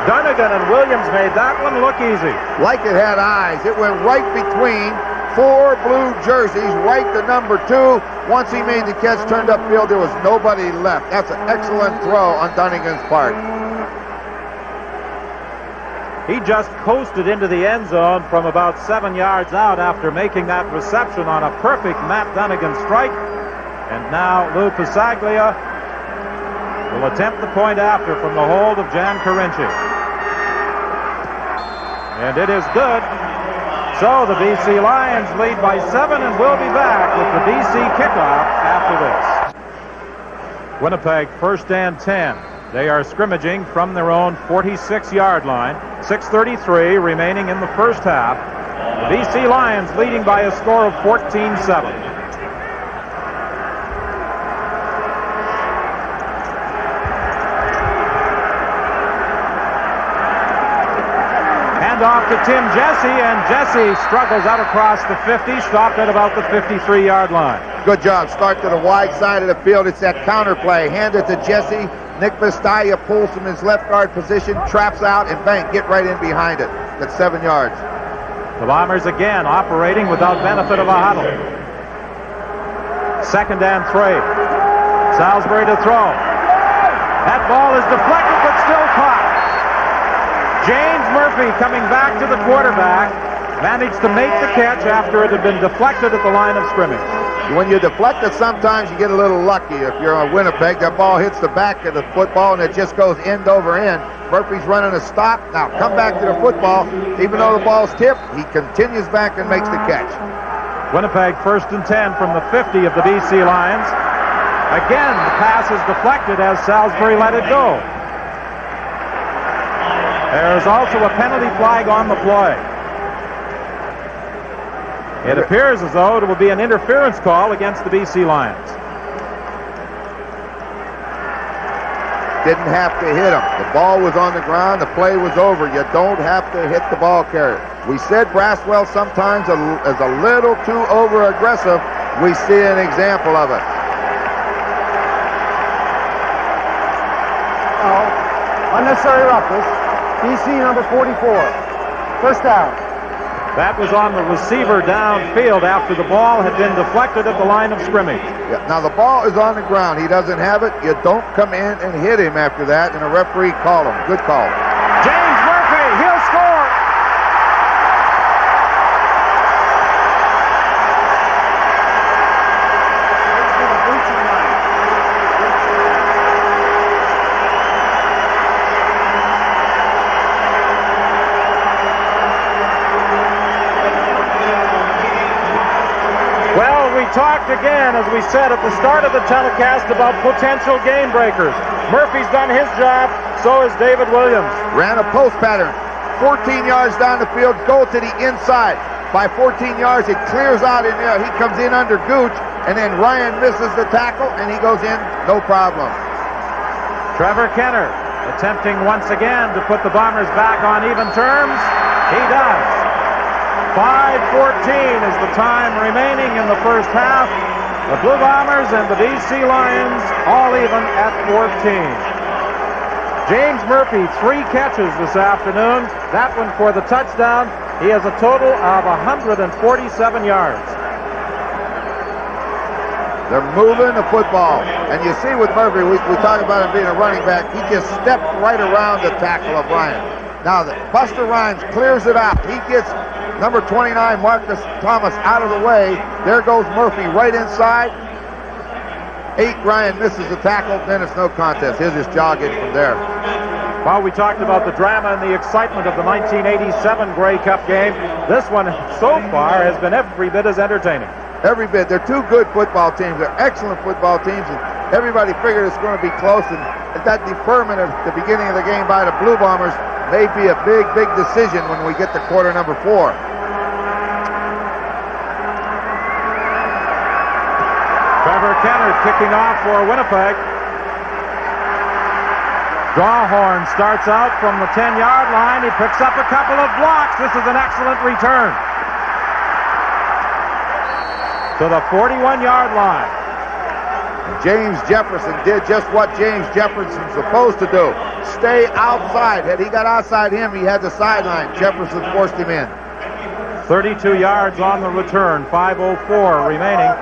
Dunnigan and Williams made that one look easy. Like it had eyes. It went right between 4 blue jerseys, right to number 2. Once he made the catch, turned upfield, there was nobody left. That's an excellent throw on Dunnigan's part. He just coasted into the end zone from about 7 yards out after making that reception on a perfect Matt Dunnigan strike. And now Lou Pisaglia will attempt the point after from the hold of Jan Carinci. And it is good. So the BC Lions lead by 7, and we'll be back with the BC kickoff after this. Winnipeg 1st and 10. They are scrimmaging from their own 46-yard line. 6:33 remaining in the first half. The BC Lions leading by a score of 14-7. Off to Tim Jesse, and Jesse struggles out across the 50, stopped at about the 53-yard line. Good job. Start to the wide side of the field. It's that counter play. Hand it to Jesse. Nick Vistaya pulls from his left guard position, traps out, and bang, get right in behind it. That's 7 yards. The Bombers again operating without benefit of a huddle. 2nd and 3. Salisbury to throw. That ball is deflected but still caught. James Murphy coming back to the quarterback. Managed to make the catch after it had been deflected at the line of scrimmage. When you deflect it, sometimes you get a little lucky. If you're on Winnipeg, that ball hits the back of the football and it just goes end over end. Murphy's running a stop. Now come back to the football. Even though the ball's tipped, he continues back and makes the catch. Winnipeg 1st and 10 from the 50 of the BC Lions. Again, the pass is deflected as Salisbury let it go. There's also a penalty flag on the play. It appears as though it will be an interference call against the BC Lions. Didn't have to hit him. The ball was on the ground. The play was over. You don't have to hit the ball carrier. We said Braswell sometimes is a little too over-aggressive. We see an example of it. Unnecessary roughness. BC number 44. First down. That was on the receiver downfield after the ball had been deflected at the line of scrimmage. Yeah, now the ball is on the ground. He doesn't have it. You don't come in and hit him after that, and a referee called him. Good call. James Murphy, he'll score. Talked again, as we said at the start of the telecast, about potential game breakers. Murphy's done his job, so has David Williams. Ran a post pattern, 14 yards down the field, go to the inside. By 14 yards, it clears out in there. He comes in under Gooch, and then Ryan misses the tackle, and he goes in, no problem. Trevor Kenner attempting once again to put the Bombers back on even terms. He does. 5:14 is the time remaining in the first half. The Blue Bombers and the BC Lions all even at 14. James Murphy, 3 catches this afternoon. That one for the touchdown. He has a total of 147 yards. They're moving the football. And you see with Murphy, we talk about him being a running back, he just stepped right around the tackle of Ryan. Now, Buster Rhymes clears it out. He gets number 29, Marcus Thomas, out of the way. There goes Murphy right inside. 8, Ryan misses the tackle. Then it's no contest. He's just jogging from there. Well, we talked about the drama and the excitement of the 1987 Grey Cup game. This one, so far, has been every bit as entertaining. Every bit. They're 2 good football teams. They're excellent football teams, and everybody figured it's going to be close. And that deferment at the beginning of the game by the Blue Bombers may be a big, big decision when we get to quarter number 4. Trevor Kenner kicking off for Winnipeg. Drawhorn starts out from the 10-yard line. He picks up a couple of blocks. This is an excellent return to the 41-yard line. James Jefferson did just what James Jefferson's supposed to do. Stay outside. Had he got outside him, he had the sideline. Jefferson forced him in. 32 yards on the return. 5:04 remaining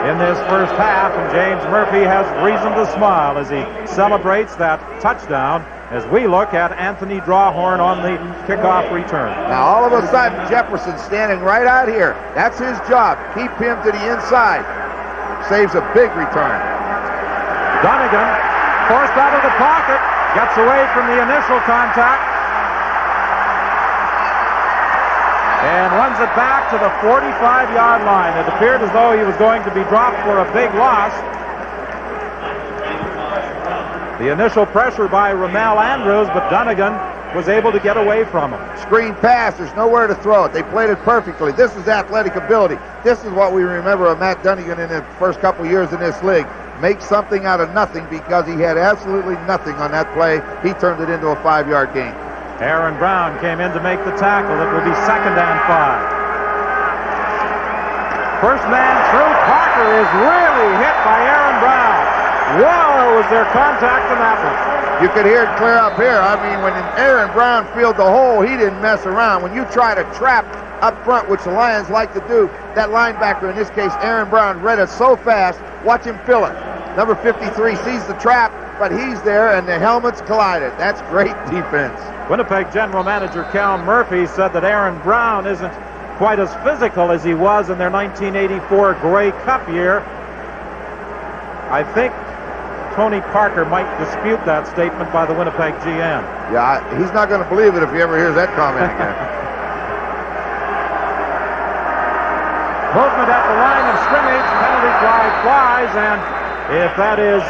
in this first half, and James Murphy has reason to smile as he celebrates that touchdown as we look at Anthony Drawhorn on the kickoff return. Now all of a sudden Jefferson standing right out here. That's his job. Keep him to the inside. Saves a big return. Donegan forced out of the pocket, gets away from the initial contact, and runs it back to the 45-yard line. It appeared as though he was going to be dropped for a big loss. The initial pressure by Ramel Andrews, but Donegan was able to get away from him. Screen pass, there's nowhere to throw it. They played it perfectly. This is athletic ability. This is what we remember of Matt Donegan in the first couple years in this league. Make something out of nothing because he had absolutely nothing on that play. He turned it into a 5-yard gain. Aaron Brown came in to make the tackle. It will be 2nd and 5. First man through. Parker is really hit by Aaron Brown. Wow, was there contact in that one. You could hear it clear up here. I mean, when Aaron Brown filled the hole, he didn't mess around. When you try to trap up front, which the Lions like to do, that linebacker, in this case Aaron Brown, read it so fast. Watch him fill it. Number 53 sees the trap, but he's there, and the helmets collided. That's great defense. Winnipeg General Manager Cal Murphy said that Aaron Brown isn't quite as physical as he was in their 1984 Grey Cup year. I think Tony Parker might dispute that statement by the Winnipeg GM. Yeah, he's not going to believe it if he ever hears that comment again. Movement at the line of scrimmage, penalty flag flies, and if that is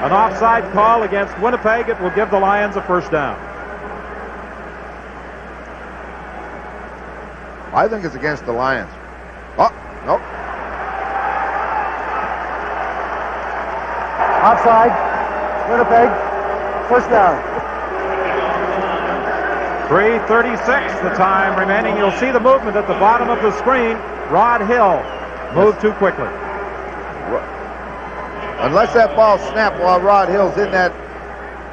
an offside call against Winnipeg, it will give the Lions a first down. I think it's against the Lions. Oh, nope. Offside. Winnipeg. First down. 3:36 the time remaining. You'll see the movement at the bottom of the screen. Rod Hill moved too quickly. Unless that ball snapped while Rod Hill's in that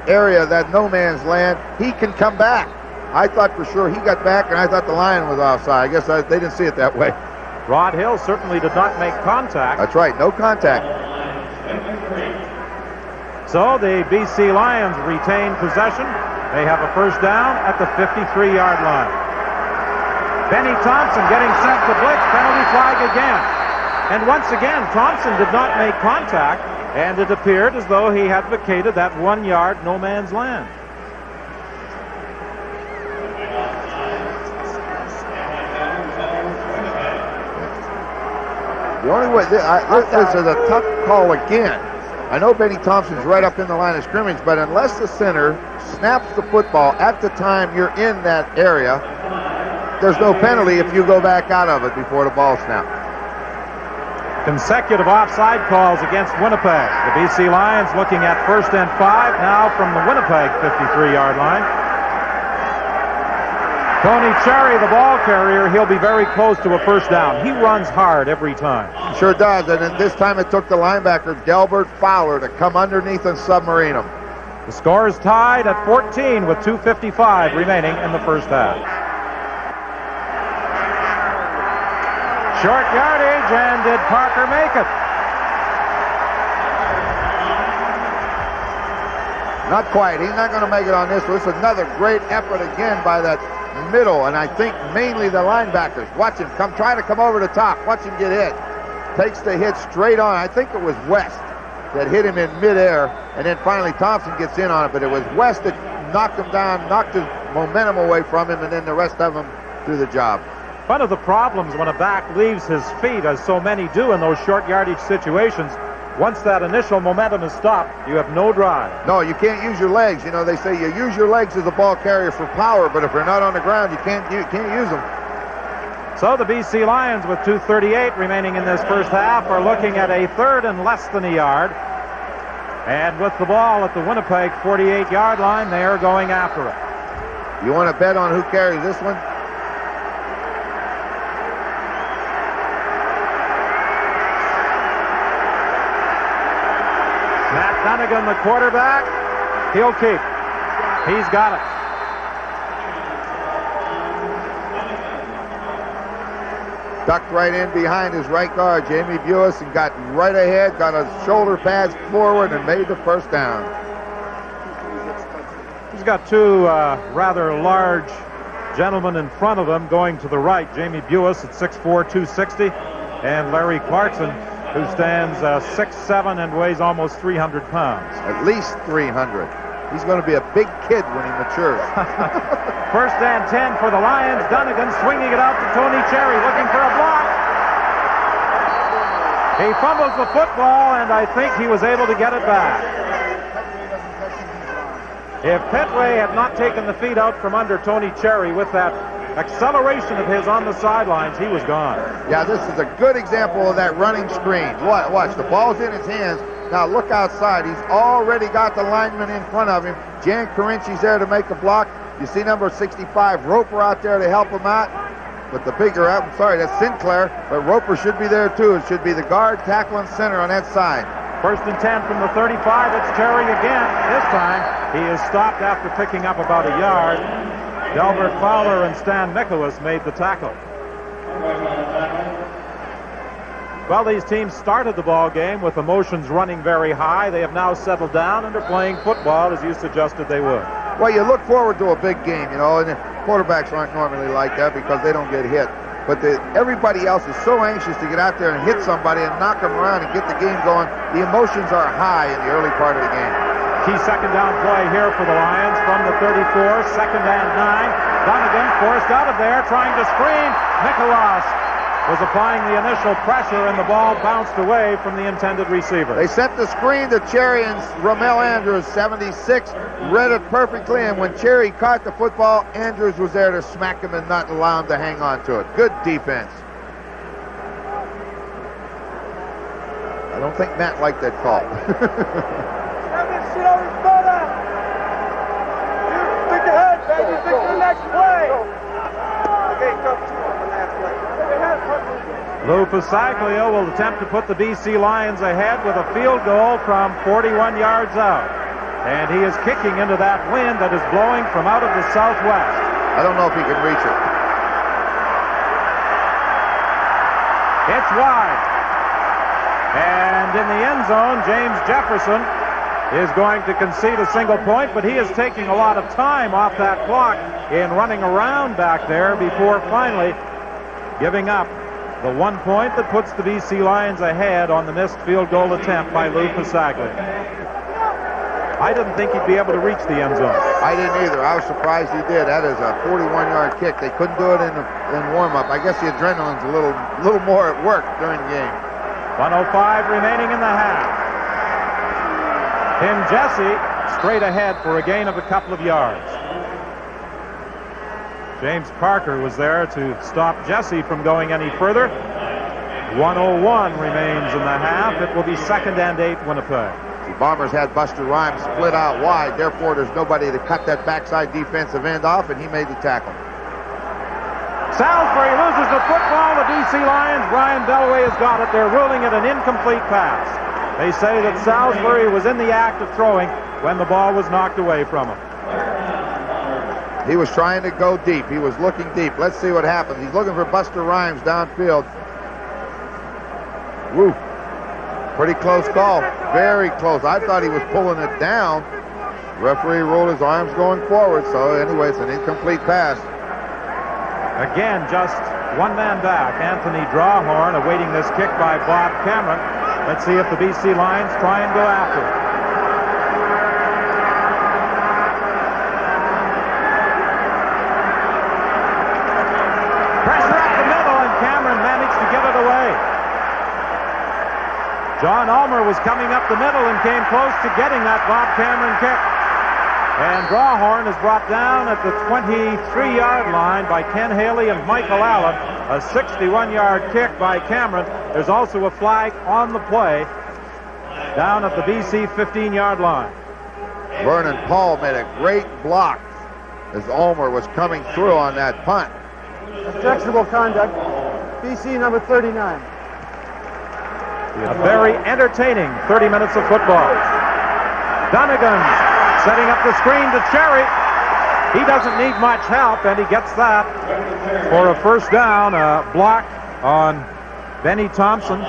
area, that no man's land, he can come back. I thought for sure he got back, and I thought the Lion was offside. I guess they didn't see it that way. Rod Hill certainly did not make contact. That's right, no contact. So the BC Lions retain possession. They have a first down at the 53-yard line. Benny Thompson getting set to blitz, penalty flag again. And once again, Thompson did not make contact, and it appeared as though he had vacated that 1 yard no man's land. The only way, this is a tough call again. I know Benny Thompson's right up in the line of scrimmage, but unless the center snaps the football at the time you're in that area, there's no penalty if you go back out of it before the ball snaps. Consecutive offside calls against Winnipeg. The BC Lions looking at 1st and 5 now from the Winnipeg 53-yard line. Tony Cherry, the ball carrier, he'll be very close to a first down. He runs hard every time. Sure does, and then this time it took the linebacker, Delbert Fowler, to come underneath and submarine him. The score is tied at 14 with 2:55 remaining in the first half. Short yardage, and did Parker make it? Not quite. He's not going to make it on this one. It's another great effort again by that middle, and I think mainly the linebackers. Watch him try to come over the top. Watch him get hit. Takes the hit straight on. I think it was West that hit him in midair, and then finally Thompson gets in on it, but it was West that knocked him down, knocked his momentum away from him, and then the rest of them do the job. One of the problems when a back leaves his feet, as so many do in those short yardage situations, once that initial momentum is stopped, you have no drive. No, you can't use your legs. You know, they say you use your legs as a ball carrier for power, but if they're not on the ground, you can't use them. So the BC Lions, with 2:38 remaining in this first half, are looking at a 3rd and less than a yard. And with the ball at the Winnipeg 48-yard line, they are going after it. You want to bet on who carries this one? Matt Dunnigan, the quarterback, he'll keep. He's got it. Ducked right in behind his right guard, Jamie Buis, and got right ahead, got his shoulder pads forward, and made the first down. He's got two rather large gentlemen in front of him going to the right. Jamie Buis at 6'4", 260, and Larry Clarkson, who stands 6'7" and weighs almost 300 pounds. At least 300. He's going to be a big kid when he matures. 1st and 10 for the Lions. Dunnigan swinging it out to Tony Cherry, looking for a block. He fumbles the football, and I think he was able to get it back. If Petway had not taken the feet out from under Tony Cherry with that acceleration of his on the sidelines, he was gone. Yeah, this is a good example of that running screen. Watch, the ball's in his hands. Now look outside. He's already got the lineman in front of him. Jan Karinci's there to make a block. You see number 65, Roper, out there to help him out. But the bigger, I'm sorry, that's Sinclair, but Roper should be there too. It should be the guard, tackle, and center on that side. First and 10 from the 35. It's Cherry again. This time he is stopped after picking up about a yard. Delbert Fowler and Stan Nicholas made the tackle. Well, these teams started the ball game with emotions running very high. They have now settled down and are playing football as you suggested they would. Well, you look forward to a big game, you know, and the quarterbacks aren't normally like that because they don't get hit. But everybody else is so anxious to get out there and hit somebody and knock them around and get the game going. The emotions are high in the early part of the game. Key second down play here for the Lions from the 34, second and 9. Donegan forced out of there, trying to screen. Nicholas was applying the initial pressure, and the ball bounced away from the intended receiver. They sent the screen to Cherry, and Ramel Andrews, 76, read it perfectly, and when Cherry caught the football, Andrews was there to smack him and not allow him to hang on to it. Good defense. I don't think Matt liked that call. Think ahead, baby. Think the next play. Okay, come to the last play. Lou Passaglio will attempt to put the BC Lions ahead with a field goal from 41 yards out. And he is kicking into that wind that is blowing from out of the southwest. I don't know if he can reach it. It's wide. And in the end zone, James Jefferson is going to concede a single point, but he is taking a lot of time off that clock in running around back there before finally giving up the 1 point that puts the BC Lions ahead on the missed field goal attempt by Lou Passaglio. I didn't think he'd be able to reach the end zone. I didn't either. I was surprised he did. That is a 41-yard kick. They couldn't do it in warm-up. I guess the adrenaline's a little more at work during the game. 1:05 remaining in the half. Tim Jesse straight ahead for a gain of a couple of yards. James Parker was there to stop Jesse from going any further. 1:01 remains in the half. It will be 2nd and 8 Winnipeg. The Bombers had Buster Rhymes split out wide. Therefore, there's nobody to cut that backside defensive end off, and he made the tackle. Salisbury loses the football. The BC Lions, Brian Dellaway has got it. They're ruling it an incomplete pass. They say that Salisbury was in the act of throwing when the ball was knocked away from him. He was trying to go deep. He was looking deep. Let's see what happens. He's looking for Buster Rhymes downfield. Woo. Pretty close call. Very close. I thought he was pulling it down. The referee rolled his arms going forward. So anyway, it's an incomplete pass. Again, just one man back. Anthony Drawhorn awaiting this kick by Bob Cameron. Let's see if the BC Lions try and go after it. Pressure up the middle, and Cameron managed to get it away. John Ulmer was coming up the middle and came close to getting that Bob Cameron kick. And Drawhorn is brought down at the 23-yard line by Ken Haley and Michael Allen. A 61-yard kick by Cameron. There's also a flag on the play down at the BC 15-yard line. Vernon Paul made a great block as Ulmer was coming through on that punt. Objectionable conduct. BC number 39. A very entertaining 30 minutes of football. Donegan setting up the screen to Cherry. He doesn't need much help, and he gets that for a first down. A block on Benny Thompson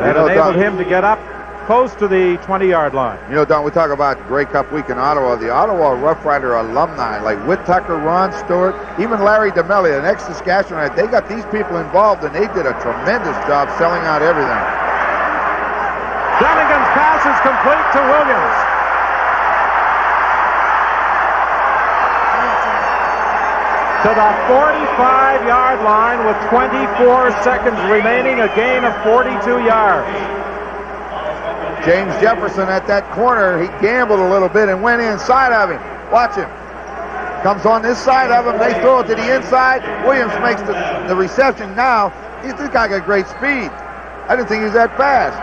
that enabled him to get up close to the 20-yard line. You know, Don, we talk about Grey Cup week in Ottawa. The Ottawa Rough Rider alumni like Whit Tucker, Ron Stewart, even Larry DeMelli, an ex-Saskatchewan, they got these people involved, and they did a tremendous job selling out everything. Donegan's pass is complete to Williams. To the 45-yard line with 24 seconds remaining, a gain of 42 yards. James Jefferson at that corner, he gambled a little bit and went inside of him. Watch him. Comes on this side of him, they throw it to the inside. Williams makes the reception now. This guy got great speed. I didn't think he was that fast.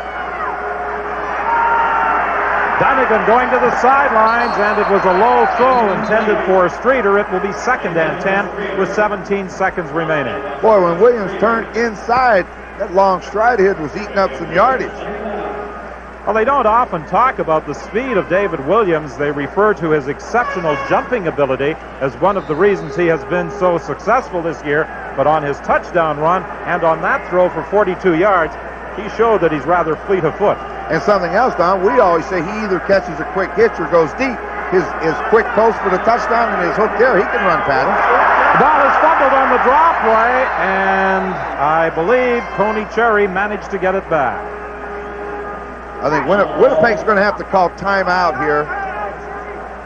Donegan going to the sidelines, and it was a low throw intended for Streeter. It will be 2nd and 10 with 17 seconds remaining. Boy, when Williams turned inside, that long stride hit was eating up some yardage. Well, they don't often talk about the speed of David Williams. They refer to his exceptional jumping ability as one of the reasons he has been so successful this year. But on his touchdown run and on that throw for 42 yards, he showed that he's rather fleet of foot. And something else, Don, we always say he either catches a quick hitch or goes deep. His quick post for the touchdown and his hook there, he can run patterns. The ball is fumbled on the draw play, and I believe Tony Cherry managed to get it back. I think Winnipeg's going to have to call timeout here,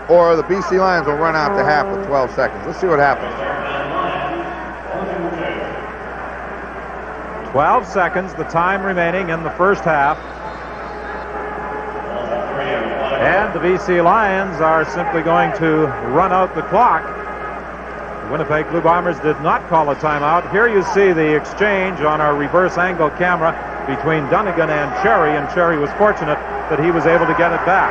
or the BC Lions will run out to half with 12 seconds. Let's see what happens. 12 seconds, the time remaining in the first half. And the BC Lions are simply going to run out the clock. The Winnipeg Blue Bombers did not call a timeout. Here you see the exchange on our reverse angle camera between Dunnigan and Cherry was fortunate that he was able to get it back.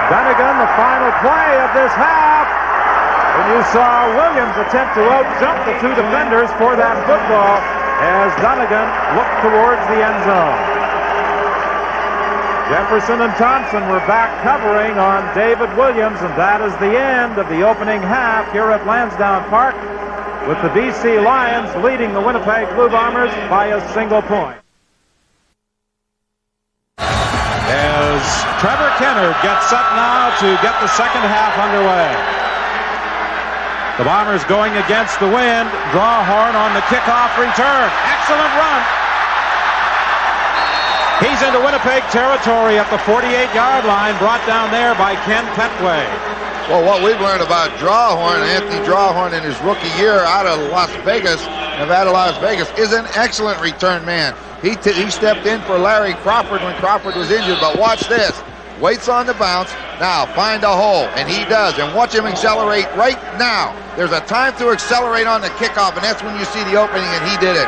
Dunnigan, the final play of this half. And you saw Williams attempt to out-jump the two defenders for that football as Dunnigan looked towards the end zone. Jefferson and Thompson were back covering on David Williams, and that is the end of the opening half here at Lansdowne Park, with the BC Lions leading the Winnipeg Blue Bombers by a single point. As Trevor Kennard gets set now to get the second half underway. The Bombers going against the wind. Drawhorn on the kickoff return. Excellent run. He's into Winnipeg territory at the 48-yard line, brought down there by Ken Petway. Well, what we've learned about Drawhorn, Anthony Drawhorn in his rookie year out of Las Vegas, Nevada, Las Vegas, is an excellent return man. He stepped in for Larry Crawford when Crawford was injured, but watch this. Waits on the bounce. Now find a hole, and he does. And watch him accelerate right now. There's a time to accelerate on the kickoff, and that's when you see the opening, and he did it.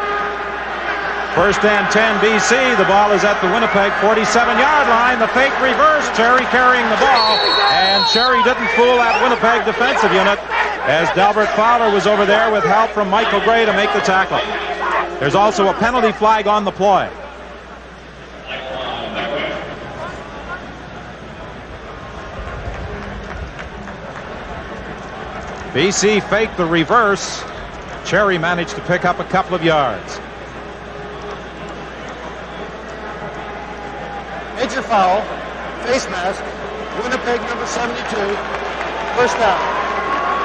First and 10 BC. The ball is at the Winnipeg 47-yard line. The fake reverse. Cherry carrying the ball. And Cherry didn't fool that Winnipeg defensive unit as Delbert Fowler was over there with help from Michael Gray to make the tackle. There's also a penalty flag on the play. BC faked the reverse. Cherry managed to pick up a couple of yards. Major foul, face mask, Winnipeg number 72, first down.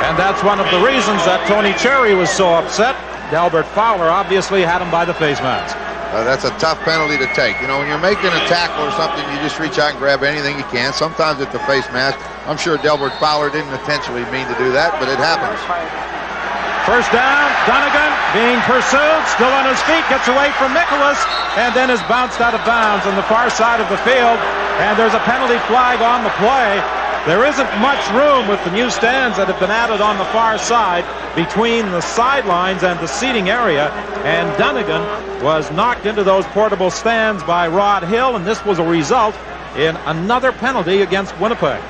And that's one of the reasons that Tony Cherry was so upset. Delbert Fowler obviously had him by the face mask. That's a tough penalty to take. You know, when you're making a tackle or something, you just reach out and grab anything you can. Sometimes it's the face mask. I'm sure Delbert Fowler didn't intentionally mean to do that, but it happens. First down, Dunnigan being pursued, still on his feet, gets away from Nicholas, and then is bounced out of bounds on the far side of the field. And there's a penalty flag on the play. There isn't much room with the new stands that have been added on the far side between the sidelines and the seating area. And Dunnigan was knocked into those portable stands by Rod Hill, and this was a result in another penalty against Winnipeg.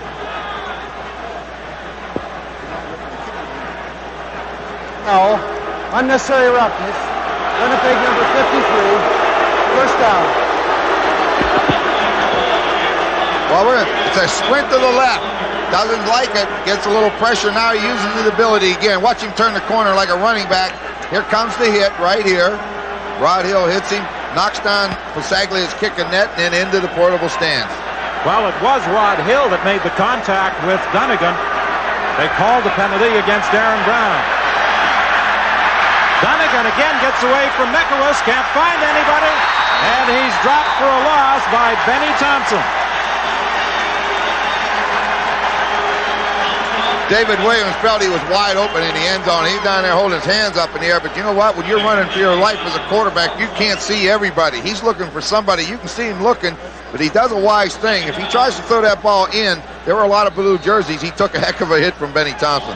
No, unnecessary roughness. Winnipeg number 53, first down. Well, it's a sprint to the left. Doesn't like it. Gets a little pressure now. He uses his ability again. Watch him turn the corner like a running back. Here comes the hit right here. Rod Hill hits him, knocks down Pasaglia's kick a net, and into the portable stands. Well, it was Rod Hill that made the contact with Dunnigan. They called the penalty against Aaron Brown. Dunnigan again gets away from Nicholas, can't find anybody, and he's dropped for a loss by Benny Thompson. David Williams felt he was wide open in the end zone. He's down there holding his hands up in the air, but you know what? When you're running for your life as a quarterback, you can't see everybody. He's looking for somebody. You can see him looking, but he does a wise thing. If he tries to throw that ball in, there were a lot of blue jerseys. He took a heck of a hit from Benny Thompson.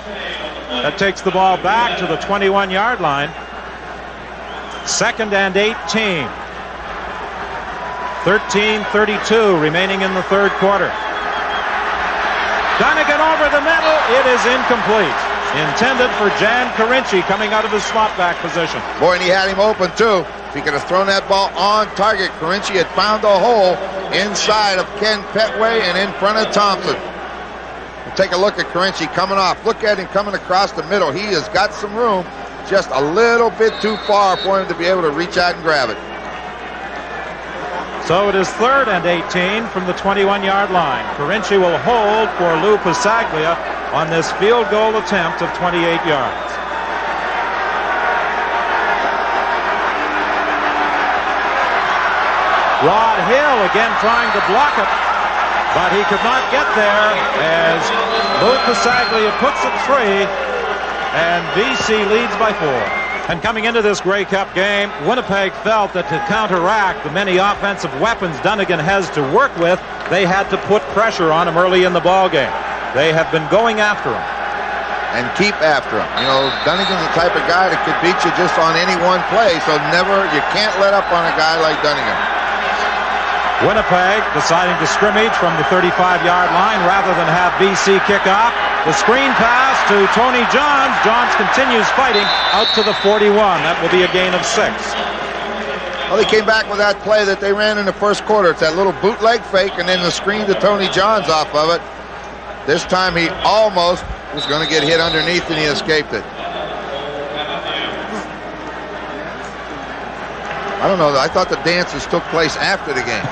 That takes the ball back to the 21-yard line. Second and 18. 13:32 remaining in the third quarter. Dunnigan over the middle. It is incomplete. Intended for Jan Carinci coming out of his slot back position. Boy, and he had him open too. If he could have thrown that ball on target, Carinci had found a hole inside of Ken Petway and in front of Thompson. We'll take a look at Carinci coming off. Look at him coming across the middle. He has got some room, just a little bit too far for him to be able to reach out and grab it. So it is 3rd and 18 from the 21-yard line. Carinci will hold for Lou Pasaglia on this field goal attempt of 28 yards. Rod Hill again trying to block it, but he could not get there as Lou Pasaglia puts it free, and BC leads by 4. And coming into this Grey Cup game, Winnipeg felt that to counteract the many offensive weapons Dunnigan has to work with, they had to put pressure on him early in the ball game. They have been going after him. And keep after him. You know, Dunnigan's the type of guy that could beat you just on any one play, so you can't let up on a guy like Dunnigan. Winnipeg deciding to scrimmage from the 35-yard line rather than have BC kick off. The screen pass to Tony Johns. Johns continues fighting out to the 41. That will be a gain of 6. Well, they came back with that play that they ran in the first quarter. It's that little bootleg fake and then the screen to Tony Johns off of it. This time he almost was going to get hit underneath and he escaped it. I don't know. I thought the dances took place after the game.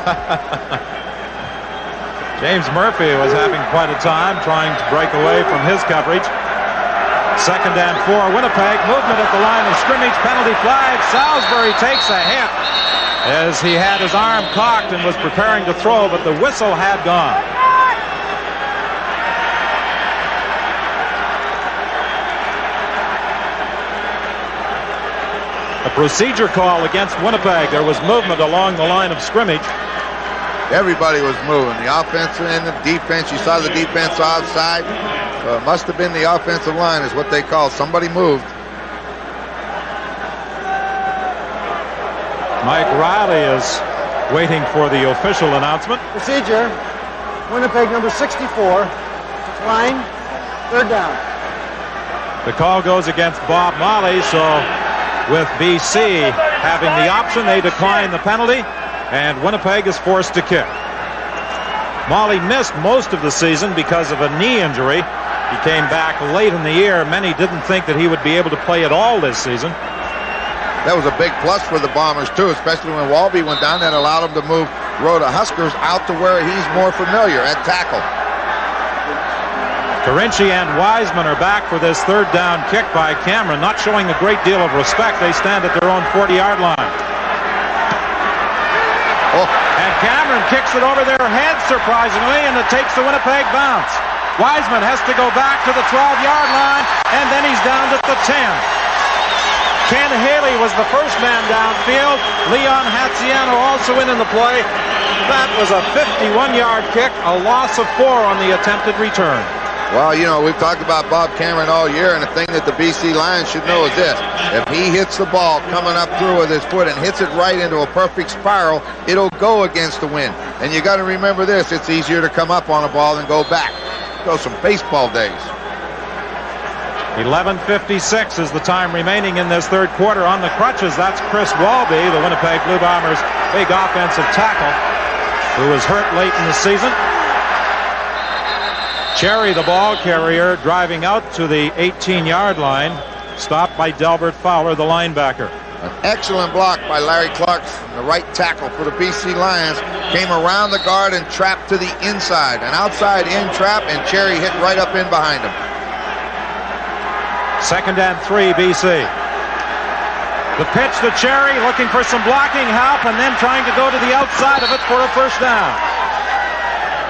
James Murphy was having quite a time trying to break away from his coverage. 2nd and 4. Winnipeg movement at the line of scrimmage. Penalty flag. Salisbury takes a hit as he had his arm cocked and was preparing to throw, but the whistle had gone. A procedure call against Winnipeg. There was movement along the line of scrimmage. Everybody was moving. The offense and the defense. You saw the defense offside. So it must have been the offensive line is what they call. Somebody moved. Mike Riley is waiting for the official announcement. Procedure. Winnipeg number 64. Line. 3rd down. The call goes against Bob Molly, so with BC having the option, they decline the penalty, and Winnipeg is forced to kick. Molly missed most of the season because of a knee injury. He came back late in the year. Many didn't think that he would be able to play at all this season. That was a big plus for the Bombers, too, especially when Walby went down. That allowed him to move Rhoda Huskers out to where he's more familiar at tackle. Carinci and Wiseman are back for this 3rd down kick by Cameron, not showing a great deal of respect. They stand at their own 40-yard line. And Cameron kicks it over their heads, surprisingly, and it takes the Winnipeg bounce. Wiseman has to go back to the 12-yard line, and then he's down at the 10. Ken Haley was the first man downfield. Leon Hatziano also in the play. That was a 51-yard kick, a loss of 4 on the attempted return. Well, you know, we've talked about Bob Cameron all year, and the thing that the BC Lions should know is this. If he hits the ball coming up through with his foot and hits it right into a perfect spiral, it'll go against the wind. And you got to remember this, it's easier to come up on a ball than go back. Those some baseball days. 11:56 is the time remaining in this 3rd quarter. On the crutches, that's Chris Walby, the Winnipeg Blue Bombers' big offensive tackle, who was hurt late in the season. Cherry, the ball carrier, driving out to the 18-yard line, stopped by Delbert Fowler, the linebacker. An excellent block by Larry Clarkson, the right tackle for the BC Lions. Came around the guard and trapped to the inside. An outside-in trap, and Cherry hit right up in behind him. 2nd and 3, BC. The pitch to Cherry, looking for some blocking help, and then trying to go to the outside of it for a 1st down.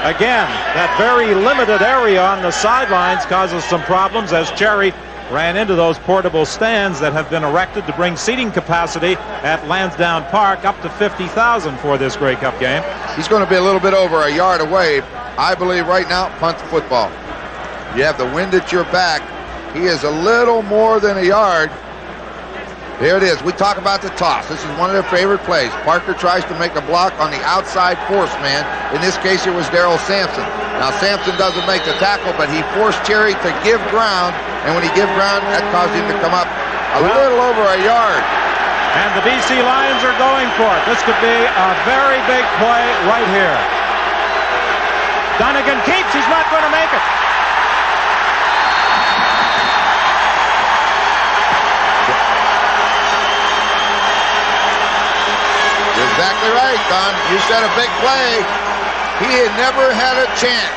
Again, that very limited area on the sidelines causes some problems as Cherry ran into those portable stands that have been erected to bring seating capacity at Lansdowne Park up to 50,000 for this Grey Cup game. He's going to be a little bit over a yard away. I believe right now, punt the football. You have the wind at your back. He is a little more than a yard. Here it is. We talk about the toss. This is one of their favorite plays. Parker tries to make a block on the outside force man. In this case, it was Darrell Sampson. Now, Sampson doesn't make the tackle, but he forced Cherry to give ground. And when he gave ground, that caused him to come up a little over a yard. And the BC Lions are going for it. This could be a very big play right here. Dunnigan keeps. He's not going to make it. You're exactly right, Don. You said a big play. He had never had a chance.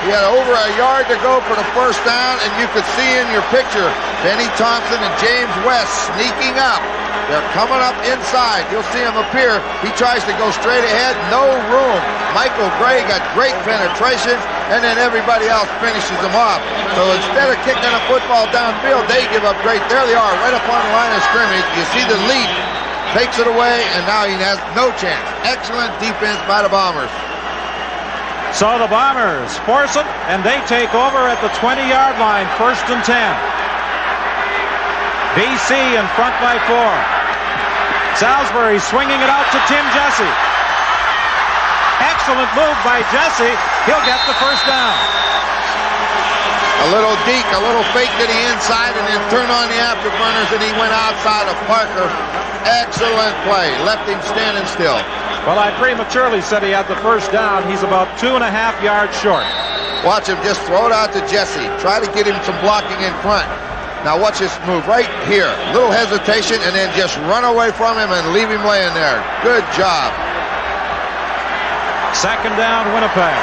He had over a yard to go for the first down, and you could see in your picture Benny Thompson and James West sneaking up. They're coming up inside. You'll see him appear. He tries to go straight ahead. No room. Michael Gray got great penetration, and then everybody else finishes him off. So instead of kicking a football downfield, they give up great. There they are, right up on the line of scrimmage. You see the lead. Takes it away, and now he has no chance. Excellent defense by the Bombers. So the Bombers force it, and they take over at the 20-yard line, 1st and 10. BC in front by 4. Salisbury swinging it out to Tim Jesse. Excellent move by Jesse. He'll get the first down. A little deke, a little fake to the inside, and then turn on the afterburners, and he went outside of Parker. Excellent play. Left him standing still. Well, I prematurely said he had the first down. He's about 2.5 yards short. Watch him just throw it out to Jesse. Try to get him some blocking in front. Now watch this move right here. Little hesitation, and then just run away from him and leave him laying there. Good job. 2nd down, Winnipeg.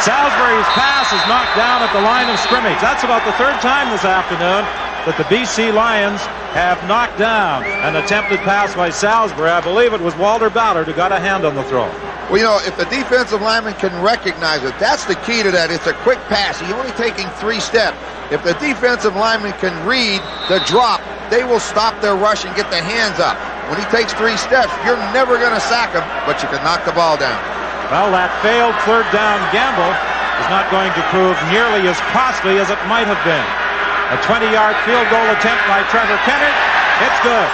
Salisbury's pass is knocked down at the line of scrimmage. That's about the 3rd time this afternoon that the BC Lions have knocked down an attempted pass by Salisbury. I believe it was Walter Ballard who got a hand on the throw. Well, you know, if the defensive lineman can recognize it, that's the key to that. It's a quick pass. He's only taking 3 steps. If the defensive lineman can read the drop, they will stop their rush and get their hands up. When he takes 3 steps, you're never going to sack him, but you can knock the ball down. Well, that failed 3rd down gamble is not going to prove nearly as costly as it might have been. A 20-yard field goal attempt by Trevor Kennard. It's good.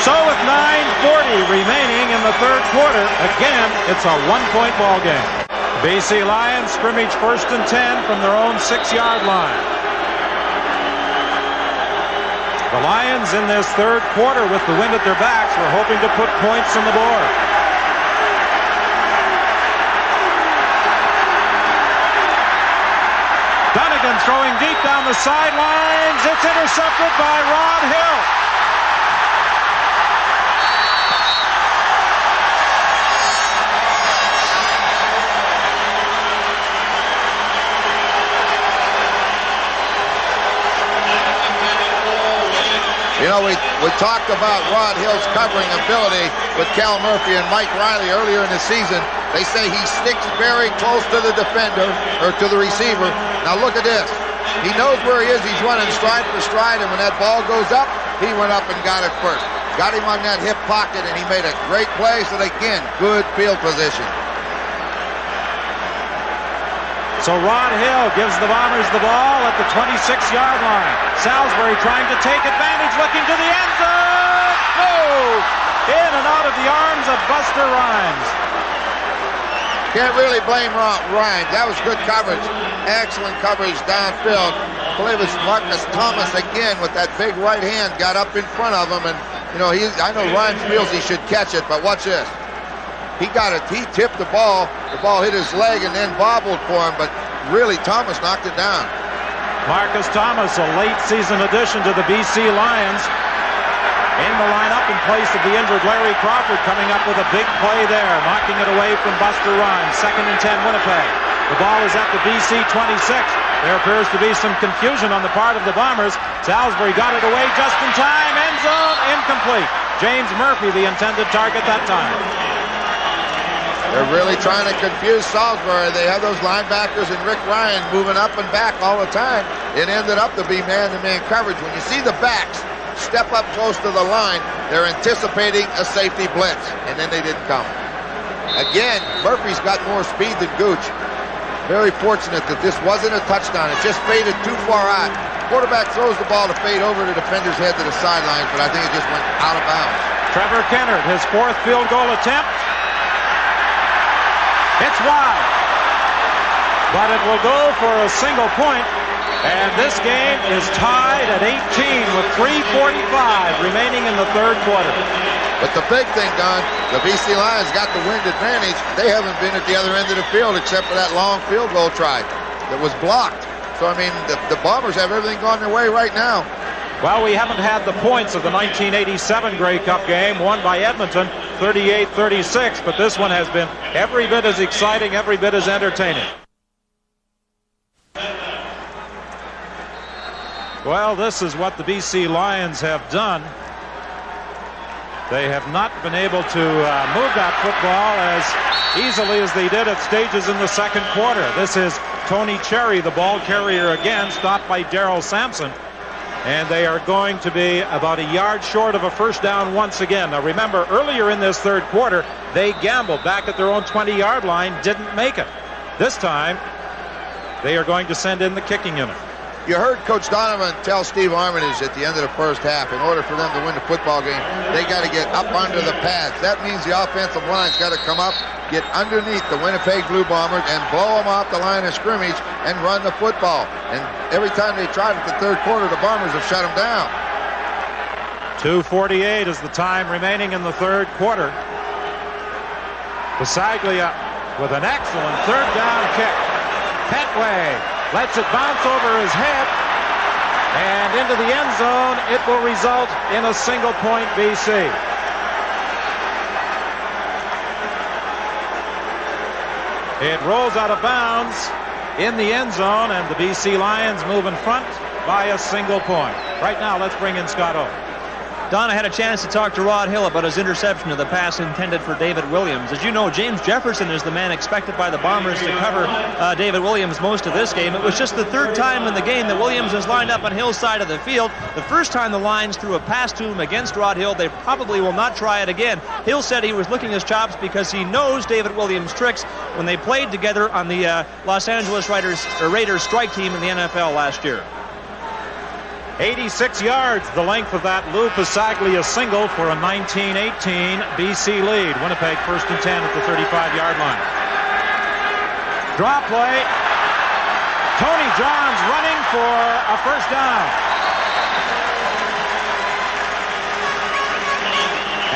So with 9:40 remaining in the 3rd quarter, again, it's a 1-point ball game. BC Lions scrimmage 1st and 10 from their own 6-yard line. The Lions in this 3rd quarter with the wind at their backs were hoping to put points on the board. Dunnigan throwing deep down the sidelines. It's intercepted by Rod Hill. You know, we talked about Rod Hill's covering ability with Cal Murphy and Mike Riley earlier in the season. They say he sticks very close to the defender, or to the receiver. Now look at this. He knows where he is. He's running stride for stride, and when that ball goes up, he went up and got it first. Got him on that hip pocket, and he made a great play. So again, good field position. So Rod Hill gives the Bombers the ball at the 26-yard line. Salisbury trying to take advantage, looking to the end zone. Oh! In and out of the arms of Buster Rhymes. Can't really blame Rhymes. That was good coverage. Excellent coverage downfield. I believe it's Marcus Thomas again with that big right hand got up in front of him. And, you know, I know Rhymes feels he should catch it, but watch this. He got it. He tipped the ball. The ball hit his leg and then bobbled for him, but really Thomas knocked it down. Marcus Thomas, a late season addition to the BC Lions. In the lineup in place of the injured Larry Crawford, coming up with a big play there, knocking it away from Buster Rhymes. 2nd and 10 Winnipeg. The ball is at the BC 26. There appears to be some confusion on the part of the Bombers. Salisbury got it away just in time. End zone incomplete. James Murphy, the intended target that time. They're really trying to confuse Salisbury. They have those linebackers and Rick Ryan moving up and back all the time. It ended up to be man-to-man coverage. When you see the backs step up close to the line, they're anticipating a safety blitz, and then they didn't come. Again, Murphy's got more speed than Gooch. Very fortunate that this wasn't a touchdown. It just faded too far out. Quarterback throws the ball to fade over the defender's head to the sidelines, but I think it just went out of bounds. Trevor Kennard, his 4th field goal attempt. It's wide, but it will go for a single point And this game is tied at 18 with 3:45 remaining in the third quarter. But the big thing, Don, the BC Lions got the wind advantage. They haven't been at the other end of the field except for that long field goal try that was blocked. So, I mean, the Bombers have everything going their way right now. Well, we haven't had the points of the 1987 Grey Cup game, won by Edmonton, 38-36, but this one has been every bit as exciting, every bit as entertaining. Well, this is what the BC Lions have done. They have not been able to move that football as easily as they did at stages in the second quarter. This is Tony Cherry, the ball carrier again, stopped by Darrell Sampson. And they are going to be about a yard short of a first down once again. Now remember, earlier in this third quarter, they gambled back at their own 20-yard line, didn't make it. This time, they are going to send in the kicking unit. You heard Coach Donovan tell Steve Armitage at the end of the first half, in order for them to win the football game, they got to get up under the pads. That means the offensive line's got to come up, get underneath the Winnipeg Blue Bombers, and blow them off the line of scrimmage and run the football. And every time they tried it the third quarter, the Bombers have shut them down. 2:48 is the time remaining in the third quarter. Bisaglia with an excellent third down kick. Petway lets it bounce over his head and into the end zone. It will result in a single point BC. It rolls out of bounds in the end zone, and the BC Lions move in front by a single point. Right now, let's bring in Scott O. Don, I had a chance to talk to Rod Hill about his interception of the pass intended for David Williams. As you know, James Jefferson is the man expected by the Bombers to cover David Williams most of this game. It was just the third time in the game that Williams has lined up on Hill's side of the field. The first time the Lions threw a pass to him against Rod Hill, they probably will not try it again. Hill said he was licking his chops because he knows David Williams' tricks when they played together on the Los Angeles Raiders strike team in the NFL last year. 86 yards, the length of that Lou Bisaglia single for a 19-18 BC lead. Winnipeg first and 10 at the 35-yard line. Draw play. Tony Johns running for a first down.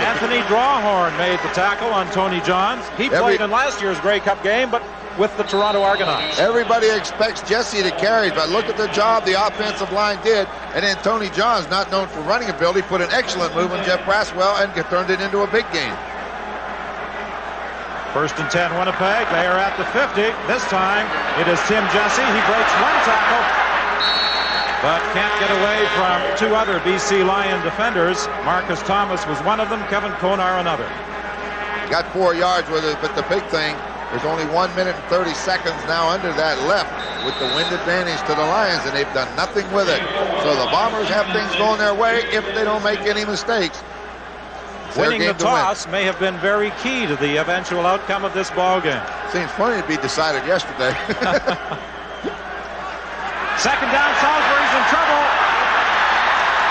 Anthony Drawhorn made the tackle on Tony Johns. He played in last year's Grey Cup game, but with the Toronto Argonauts. Everybody expects Jesse to carry, but look at the job the offensive line did. And then Tony Johns, not known for running ability, put an excellent move on Jeff Braswell and turned it into a big game. First and 10 Winnipeg. They are at the 50. This time it is Tim Jesse. He breaks one tackle, but can't get away from two other BC Lion defenders. Marcus Thomas was one of them, Kevin Konar another. Got 4 yards with it, but the big thing, there's only 1 minute and 30 seconds now under that left with the wind advantage to the Lions, and they've done nothing with it. So the Bombers have things going their way if they don't make any mistakes. Winning the toss may have been very key to the eventual outcome of this ball game. Seems funny to be decided yesterday. Second down, Salisbury's in trouble.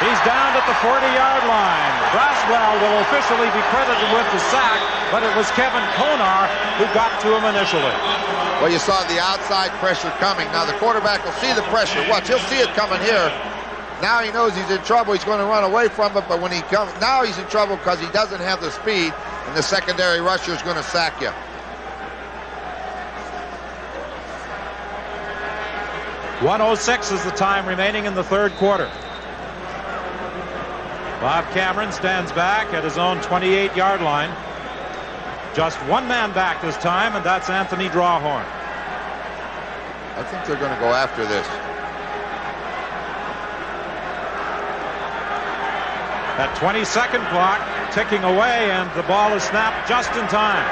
He's down at the 40-yard line. Braswell will officially be credited with the sack, but it was Kevin Konar who got to him initially. Well, you saw the outside pressure coming. Now the quarterback will see the pressure. Watch, he'll see it coming here. Now he knows he's in trouble. He's going to run away from it, but when he comes, now he's in trouble because he doesn't have the speed, and the secondary rusher is going to sack you. .106 is the time remaining in the third quarter. Bob Cameron stands back at his own 28-yard line. Just one man back this time, and that's Anthony Drawhorn. I think they're going to go after this. That 20-second clock ticking away, and the ball is snapped just in time.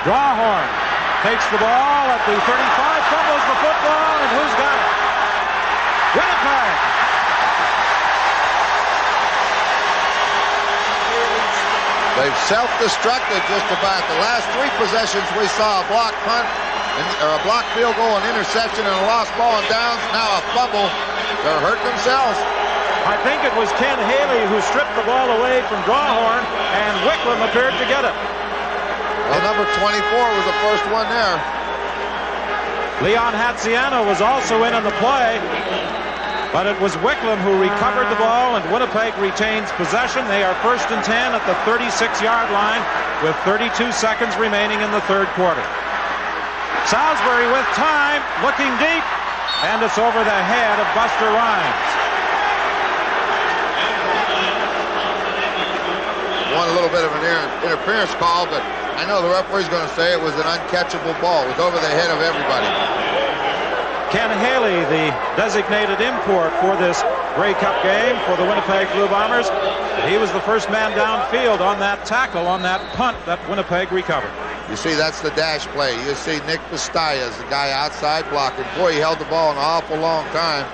Drawhorn takes the ball at the 35, fumbles the football, and who's got it? Winnipeg! They've self-destructed just about. The last 3 possessions we saw a block punt, or a block field goal, an interception, and a lost ball and downs. Now a fumble. They're hurting themselves. I think it was Ken Haley who stripped the ball away from Drawhorn, and Wicklund appeared to get it. Well, number 24 was the first one there. Leon Hatziano was also in on the play, but it was Wicklum who recovered the ball, and Winnipeg retains possession. They are 1st and 10 at the 36-yard line with 32 seconds remaining in the third quarter. Salisbury with time, looking deep, and it's over the head of Buster Rhymes. One little bit of an interference call, but I know the referee's going to say it was an uncatchable ball. It was over the head of everybody. Ken Haley, the designated import for this Grey Cup game for the Winnipeg Blue Bombers. He was the first man downfield on that tackle, on that punt that Winnipeg recovered. You see, that's the dash play. You see Nick Pistaya is the guy outside blocking. Boy, he held the ball an awful long time.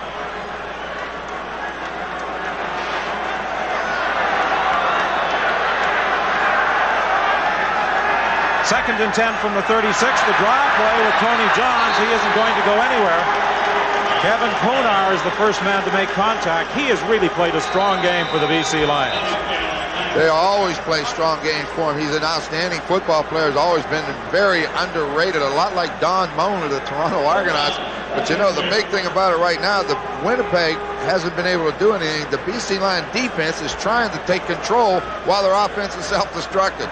Second and 10 from the 36. The draw play with Tony Johns. He isn't going to go anywhere. Kevin Konar is the first man to make contact. He has really played a strong game for the BC Lions. They always play strong games for him. He's an outstanding football player. He's always been very underrated, a lot like Don Moen of the Toronto Argonauts. But you know, the big thing about it right now, the Winnipeg hasn't been able to do anything. The BC Lion defense is trying to take control while their offense is self-destructed.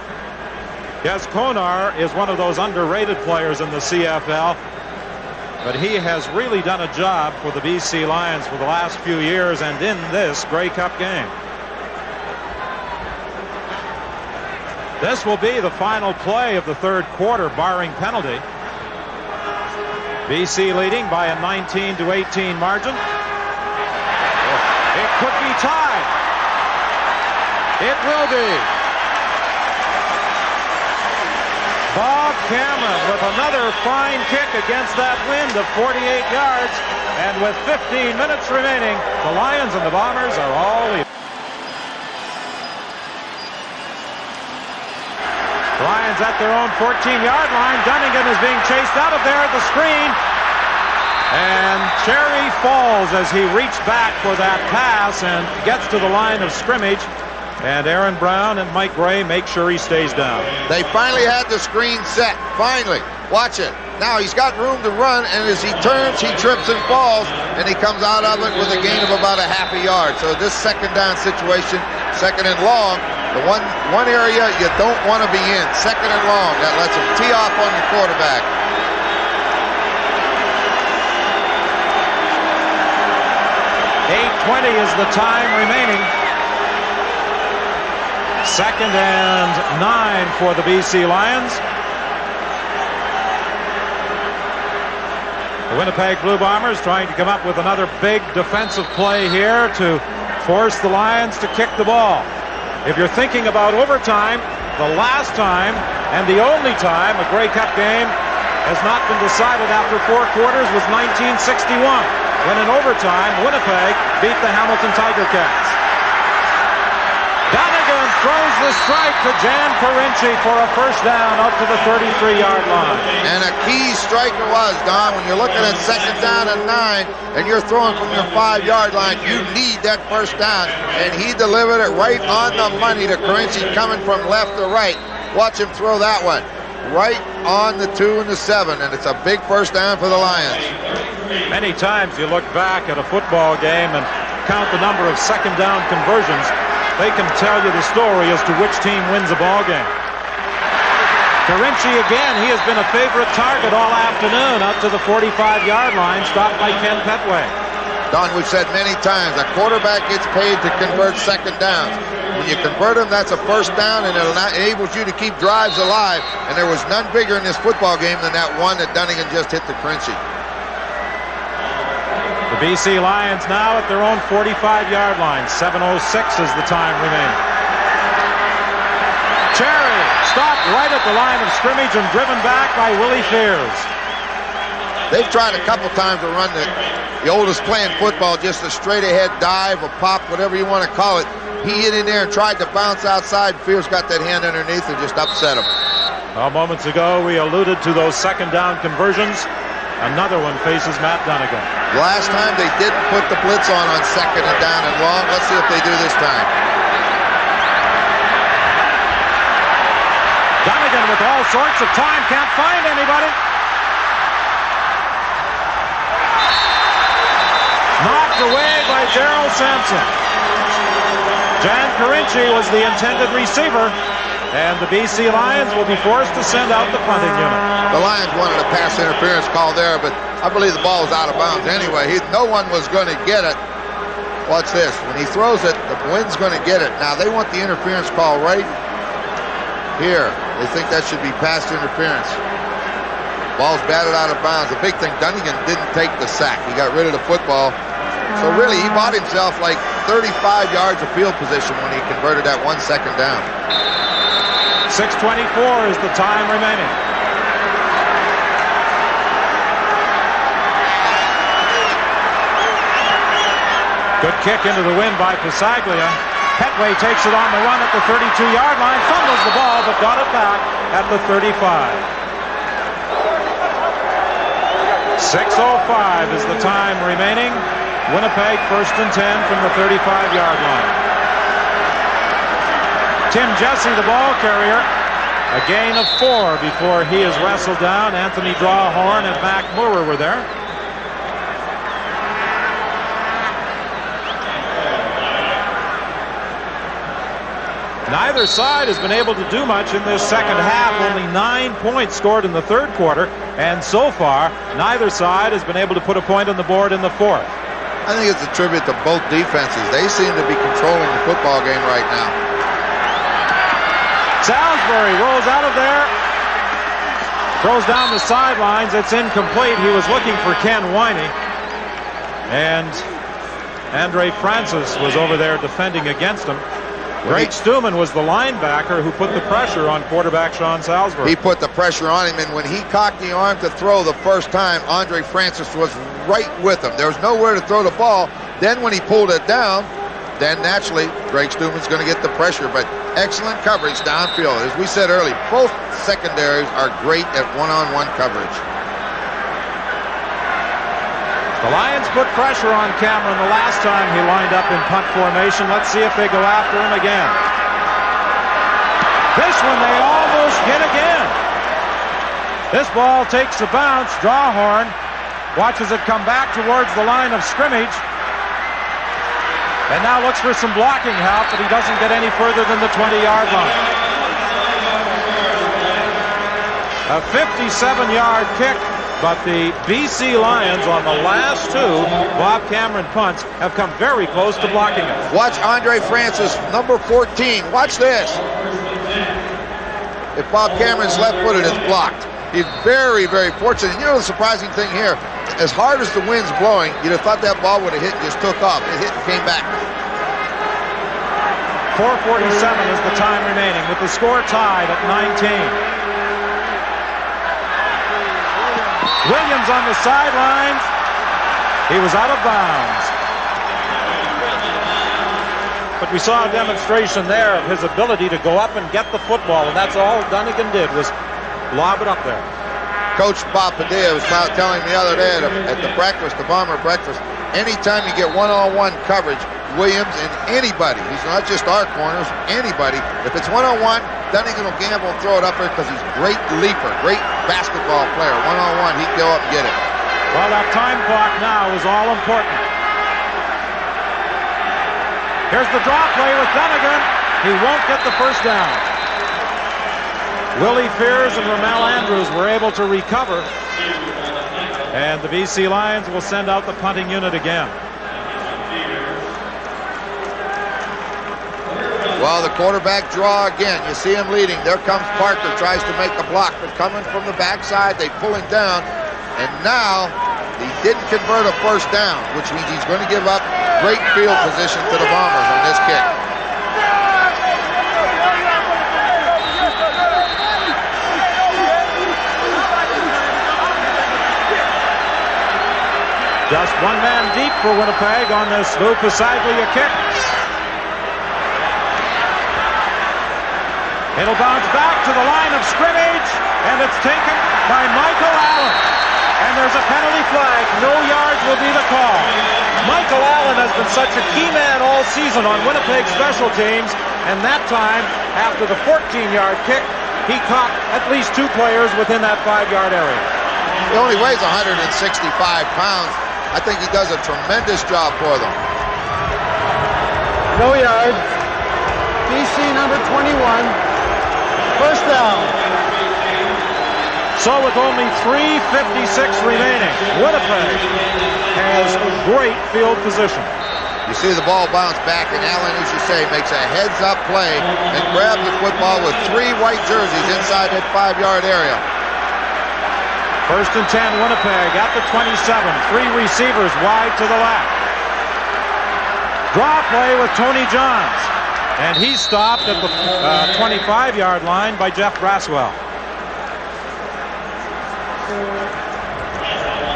Yes, Konar is one of those underrated players in the CFL, but he has really done a job for the BC Lions for the last few years and in this Grey Cup game. This will be the final play of the third quarter, barring penalty. BC leading by a 19-18 margin. It could be tied. It will be. Bob Cameron with another fine kick against that wind of 48 yards. And with 15 minutes remaining, the Lions and the Bombers are all even. The Lions at their own 14-yard line. Dunnigan is being chased out of there at the screen. And Cherry falls as he reached back for that pass and gets to the line of scrimmage. And Aaron Brown and Mike Gray make sure he stays down. They finally had the screen set. Finally. Watch it. Now he's got room to run, and as he turns, he trips and falls, and he comes out of it with a gain of about a half a yard. So this second down situation, second and long, the one area you don't want to be in. Second and long. That lets him tee off on your quarterback. .8:20 is the time remaining. Second and 9 for the BC Lions. The Winnipeg Blue Bombers trying to come up with another big defensive play here to force the Lions to kick the ball. If you're thinking about overtime, the last time and the only time a Grey Cup game has not been decided after 4 quarters was 1961, when in overtime Winnipeg beat the Hamilton Tiger Cats. Dunnigan throws the strike to Jan Carinci for a first down up to the 33-yard line. And a key strike it was, Don. When you're looking at second down and 9 and you're throwing from your 5-yard line, you need that first down. And he delivered it right on the money to Carinci coming from left to right. Watch him throw that one. Right on the 2 and the 7, and it's a big first down for the Lions. Many times you look back at a football game and count the number of second down conversions. They can tell you the story as to which team wins a ball game. Carinci again, he has been a favorite target all afternoon up to the 45-yard line, stopped by Ken Petway. Don, we've said many times, a quarterback gets paid to convert second downs. When you convert them, that's a first down, and it enables you to keep drives alive. And there was none bigger in this football game than that one that Dunnigan just hit to Carinci. The BC Lions now at their own 45-yard line. 7:06 is the time remaining. Cherry stopped right at the line of scrimmage and driven back by Willie Fears. They've tried a couple times to run the oldest play in football, just a straight-ahead dive, a pop, whatever you want to call it. He hit in there and tried to bounce outside. Fears got that hand underneath and just upset him. Moments ago, we alluded to those second down conversions. Another one faces Matt Dunnigan. Last time they didn't put the blitz on second and down and long. Let's see if they do this time. Dunnigan with all sorts of time, can't find anybody. away by Darrell Sampson. Jan Carinci was the intended receiver, and the BC Lions will be forced to send out the punting unit. The Lions wanted a pass interference call there, but I believe the ball was out of bounds anyway. No one was going to get it. Watch this. When he throws it, the wind's going to get it. Now, they want the interference call right here. They think that should be pass interference. Ball's batted out of bounds. The big thing, Dunnigan didn't take the sack. He got rid of the football. So really, he bought himself like 35 yards of field position when he converted that 1 second down. 6:24 is the time remaining. Good kick into the wind by Pisaglia. Petway takes it on the run at the 32-yard line, fumbles the ball, but got it back at the 35. 6:05 is the time remaining. Winnipeg 1st and 10 from the 35-yard line. Tim Jesse, the ball carrier. A gain of 4 before he is wrestled down. Anthony Drawhorn and Mac Moorer were there. Neither side has been able to do much in this second half. Only 9 points scored in the third quarter. And so far, neither side has been able to put a point on the board in the fourth. I think it's a tribute to both defenses. They seem to be controlling the football game right now. Salisbury rolls out of there. Throws down the sidelines. It's incomplete. He was looking for Ken Winey. And Andre Francis was over there defending against him. Greg Stuman was the linebacker who put the pressure on quarterback Sean Salisbury. He put the pressure on him, and when he cocked the arm to throw the first time, Andre Francis was right with him. There was nowhere to throw the ball. Then when he pulled it down, then naturally Greg Stuman's going to get the pressure. But excellent coverage downfield. As we said earlier, both secondaries are great at one-on-one coverage. The Lions put pressure on Cameron the last time he lined up in punt formation. Let's see if they go after him again. This one they almost hit again. This ball takes a bounce. Drawhorn watches it come back towards the line of scrimmage. And now looks for some blocking help, but he doesn't get any further than the 20-yard line. A 57-yard kick. But the BC Lions on the last 2 Bob Cameron punts have come very close to blocking it. Watch Andre Francis, number 14. Watch this. If Bob Cameron's left-footed, it's blocked. He's very, very fortunate. You know the surprising thing here, as hard as the wind's blowing, you'd have thought that ball would have hit and just took off. It hit and came back. 4:47 is the time remaining with the score tied at 19. Williams on the sidelines. He was out of bounds. But we saw a demonstration there of his ability to go up and get the football, and that's all Dunnigan did was lob it up there. Coach Bob Padilla was telling me the other day at the breakfast, the Bomber breakfast, anytime you get one-on-one coverage, Williams and anybody, he's not just our corners, anybody, if it's one-on-one, Dunnigan will gamble and throw it up there because he's a great leaper, great basketball player. One-on-one, he'd go up and get it. Well, that time clock now is all important. Here's the draw play with Dunnigan. He won't get the first down. Willie Fears and Ramel Andrews were able to recover. And the BC Lions will send out the punting unit again. Well, the quarterback draw again. You see him leading. There comes Parker, tries to make the block, but coming from the backside, they pull him down. And now, he didn't convert a first down, which means he's going to give up great field position to the Bombers on this kick. Just one man deep for Winnipeg on this Lou Pisaglia kick. It'll bounce back to the line of scrimmage, and it's taken by Michael Allen. And there's a penalty flag. No yards will be the call. Michael Allen has been such a key man all season on Winnipeg special teams, and that time, after the 14-yard kick, he caught at least 2 players within that 5-yard area. He only weighs 165 pounds. I think he does a tremendous job for them. No yards. BC number 21. First down. So with only 3:56 remaining, Winnipeg has great field position. You see the ball bounce back, and Allen, as you say, makes a heads-up play and grabs the football with 3 white jerseys inside that 5-yard area. First and 10, Winnipeg at the 27. 3 receivers wide to the left. Draw play with Tony Johns. And he's stopped at the 25-yard line by Jeff Braswell.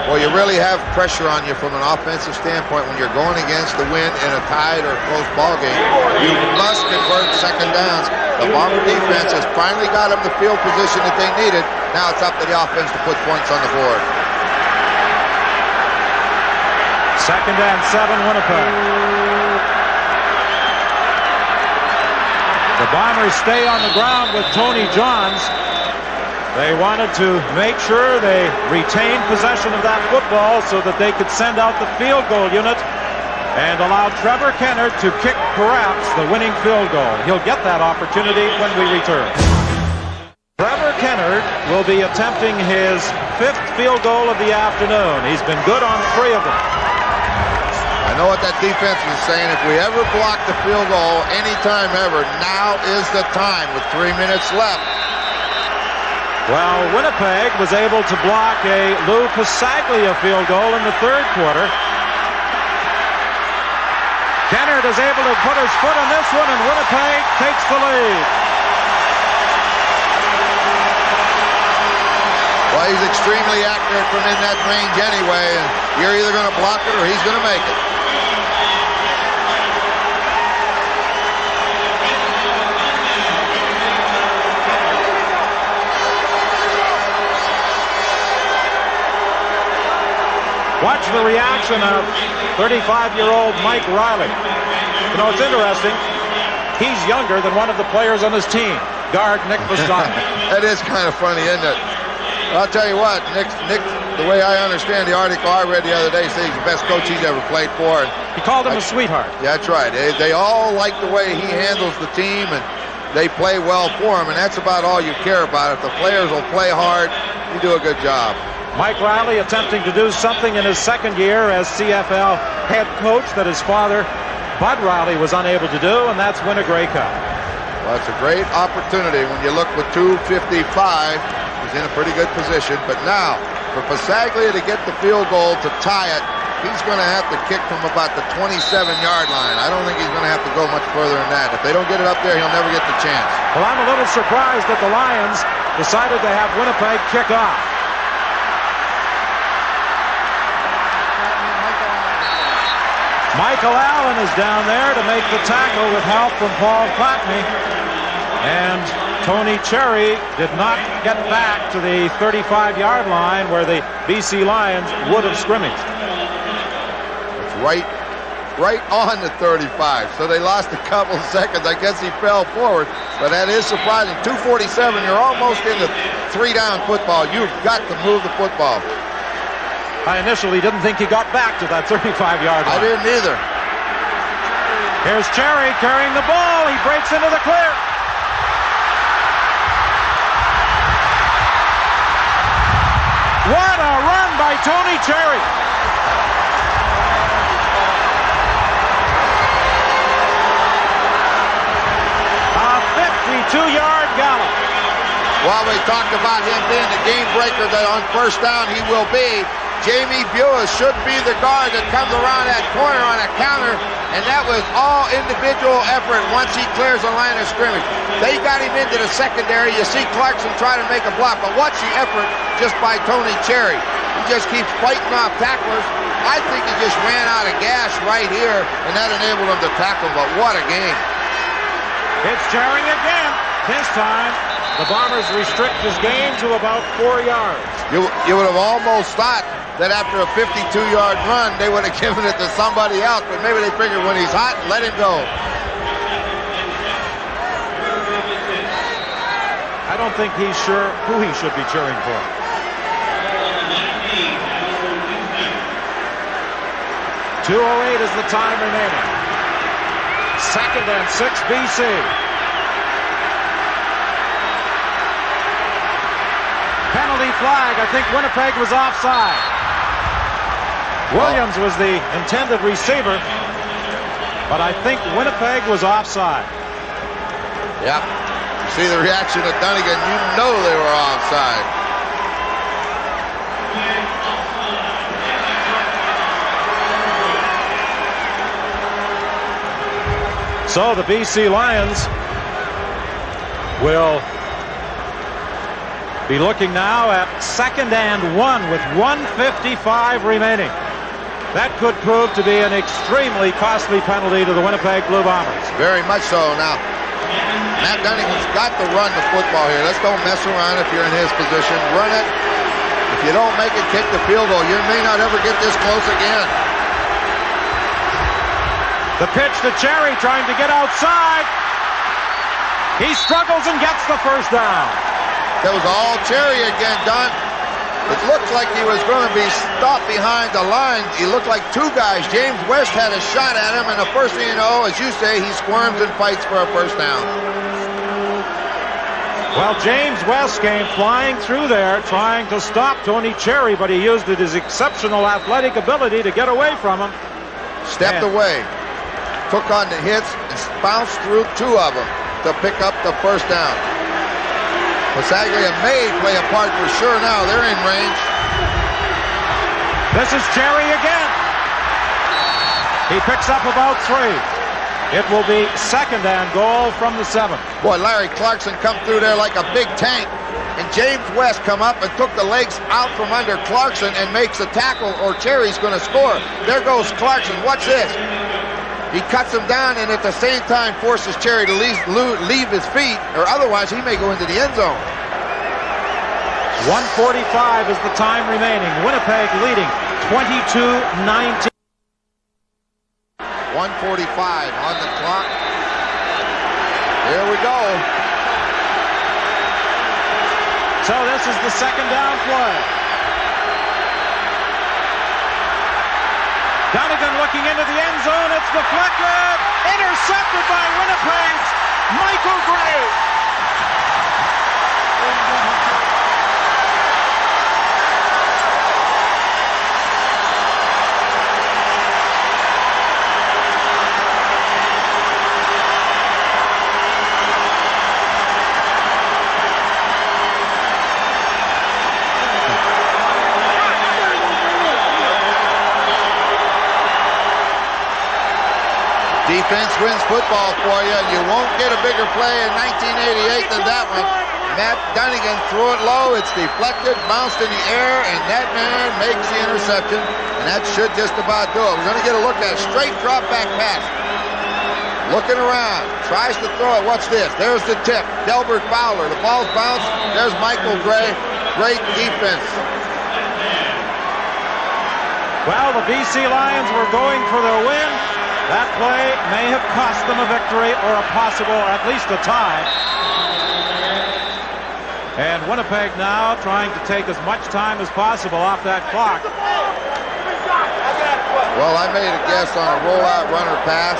Well, you really have pressure on you from an offensive standpoint when you're going against the wind in a tied or close ball game. You must convert second downs. The Bomber defense has finally got them the field position that they needed. Now it's up to the offense to put points on the board. Second and 7, Winnipeg. The Bombers stay on the ground with Tony Johns. They wanted to make sure they retained possession of that football so that they could send out the field goal unit and allow Trevor Kennard to kick perhaps the winning field goal. He'll get that opportunity when we return. Trevor Kennard will be attempting his 5th field goal of the afternoon. He's been good on 3 of them. I know what that defense is saying. If we ever block the field goal anytime ever, now is the time with 3 minutes left. Well, Winnipeg was able to block a Lou Pasaglia field goal in the 3rd quarter. Kennard is able to put his foot on this one, and Winnipeg takes the lead. Well, he's extremely accurate from in that range anyway, and you're either going to block it or he's going to make it. Watch the reaction of 35-year-old Mike Riley. You know, it's interesting. He's younger than one of the players on his team, guard Nick Vastani. That is kind of funny, isn't it? I'll tell you what, Nick, the way I understand the article I read the other day, says he's the best coach he's ever played for. And he called him a sweetheart. Yeah, that's right. They all like the way he handles the team, and they play well for him, and that's about all you care about. If the players will play hard, you do a good job. Mike Riley attempting to do something in his 2nd year as CFL head coach that his father, Bud Riley, was unable to do, and that's win a Grey Cup. Well, it's a great opportunity when you look with 2:55. He's in a pretty good position, but now for Pasaglia to get the field goal to tie it, he's going to have to kick from about the 27-yard line. I don't think he's going to have to go much further than that. If they don't get it up there, he'll never get the chance. Well, I'm a little surprised that the Lions decided to have Winnipeg kick off. Michael Allen is down there to make the tackle with help from Paul Platney. And Tony Cherry did not get back to the 35-yard line where the BC Lions would have scrimmaged. It's right on the 35. So they lost a couple of seconds. I guess he fell forward, but that is surprising. 2:47, you're almost into 3-down football. You've got to move the football. I initially didn't think he got back to that 35-yard line. I didn't either. Here's Cherry carrying the ball. He breaks into the clear. What a run by Tony Cherry. A 52-yard gallop. While we talked about him being the game breaker that on 1st down he will be, Jamie Buis should be the guard that comes around that corner on a counter, and that was all individual effort once he clears the line of scrimmage. They got him into the secondary. You see Clarkson try to make a block, but watch the effort just by Tony Cherry. He just keeps fighting off tacklers. I think he just ran out of gas right here, and that enabled him to tackle, but what a game. It's Cherry again. This time, the Bombers restrict his game to about 4 yards. You would have almost thought that after a 52-yard run, they would have given it to somebody else, but maybe they figured when he's hot, let him go. I don't think he's sure who he should be cheering for. 2:08 is the time remaining. 2nd and 6 BC. Penalty flag. I think Winnipeg was offside. Williams was the intended receiver, but I think Winnipeg was offside. Yep. You see the reaction of Dunnigan. You know they were offside. So the BC Lions will be looking now at 2nd and 1 with 1:55 remaining. That could prove to be an extremely costly penalty to the Winnipeg Blue Bombers. Very much so. Now, Matt Dunnigan's got to run the football here. Let's don't mess around if you're in his position. Run it. If you don't make it, kick the field goal. You may not ever get this close again. The pitch to Cherry trying to get outside. He struggles and gets the first down. That was all Cherry again, Don. It looked like he was going to be stopped behind the line. He looked like two guys. James West had a shot at him, and the first thing you know, as you say, he squirms and fights for a first down. Well, James West came flying through there trying to stop Tony Cherry, but he used his exceptional athletic ability to get away from him. Stepped away, took on the hits, and bounced through two of them to pick up the first down. Pasaglia may play a part for sure now. They're in range. This is Cherry again. He picks up about 3. It will be 2nd and goal from the 7. Boy, Larry Clarkson come through there like a big tank. And James West come up and took the legs out from under Clarkson and makes a tackle, or Cherry's going to score. There goes Clarkson. Watch this. He cuts him down and at the same time forces Cherry to leave his feet, or otherwise he may go into the end zone. 1:45 is the time remaining. Winnipeg leading 22-19. 1:45 on the clock. Here we go. So this is the 2nd down play. Dunnigan looking into the end zone. It's deflected. Intercepted by Winnipeg's Michael Gray. Defense wins football for you. You won't get a bigger play in 1988 than that one. Matt Dunnigan threw it low. It's deflected, bounced in the air, and that man makes the interception. And that should just about do it. We're going to get a look at a straight drop back pass. Looking around, tries to throw it. Watch this. There's the tip. Delbert Fowler. The ball's bounced. There's Michael Gray. Great defense. Well, the BC Lions were going for their win. That play may have cost them a victory or a possible, at least a tie. And Winnipeg now trying to take as much time as possible off that clock. Well, I made a guess on a rollout runner pass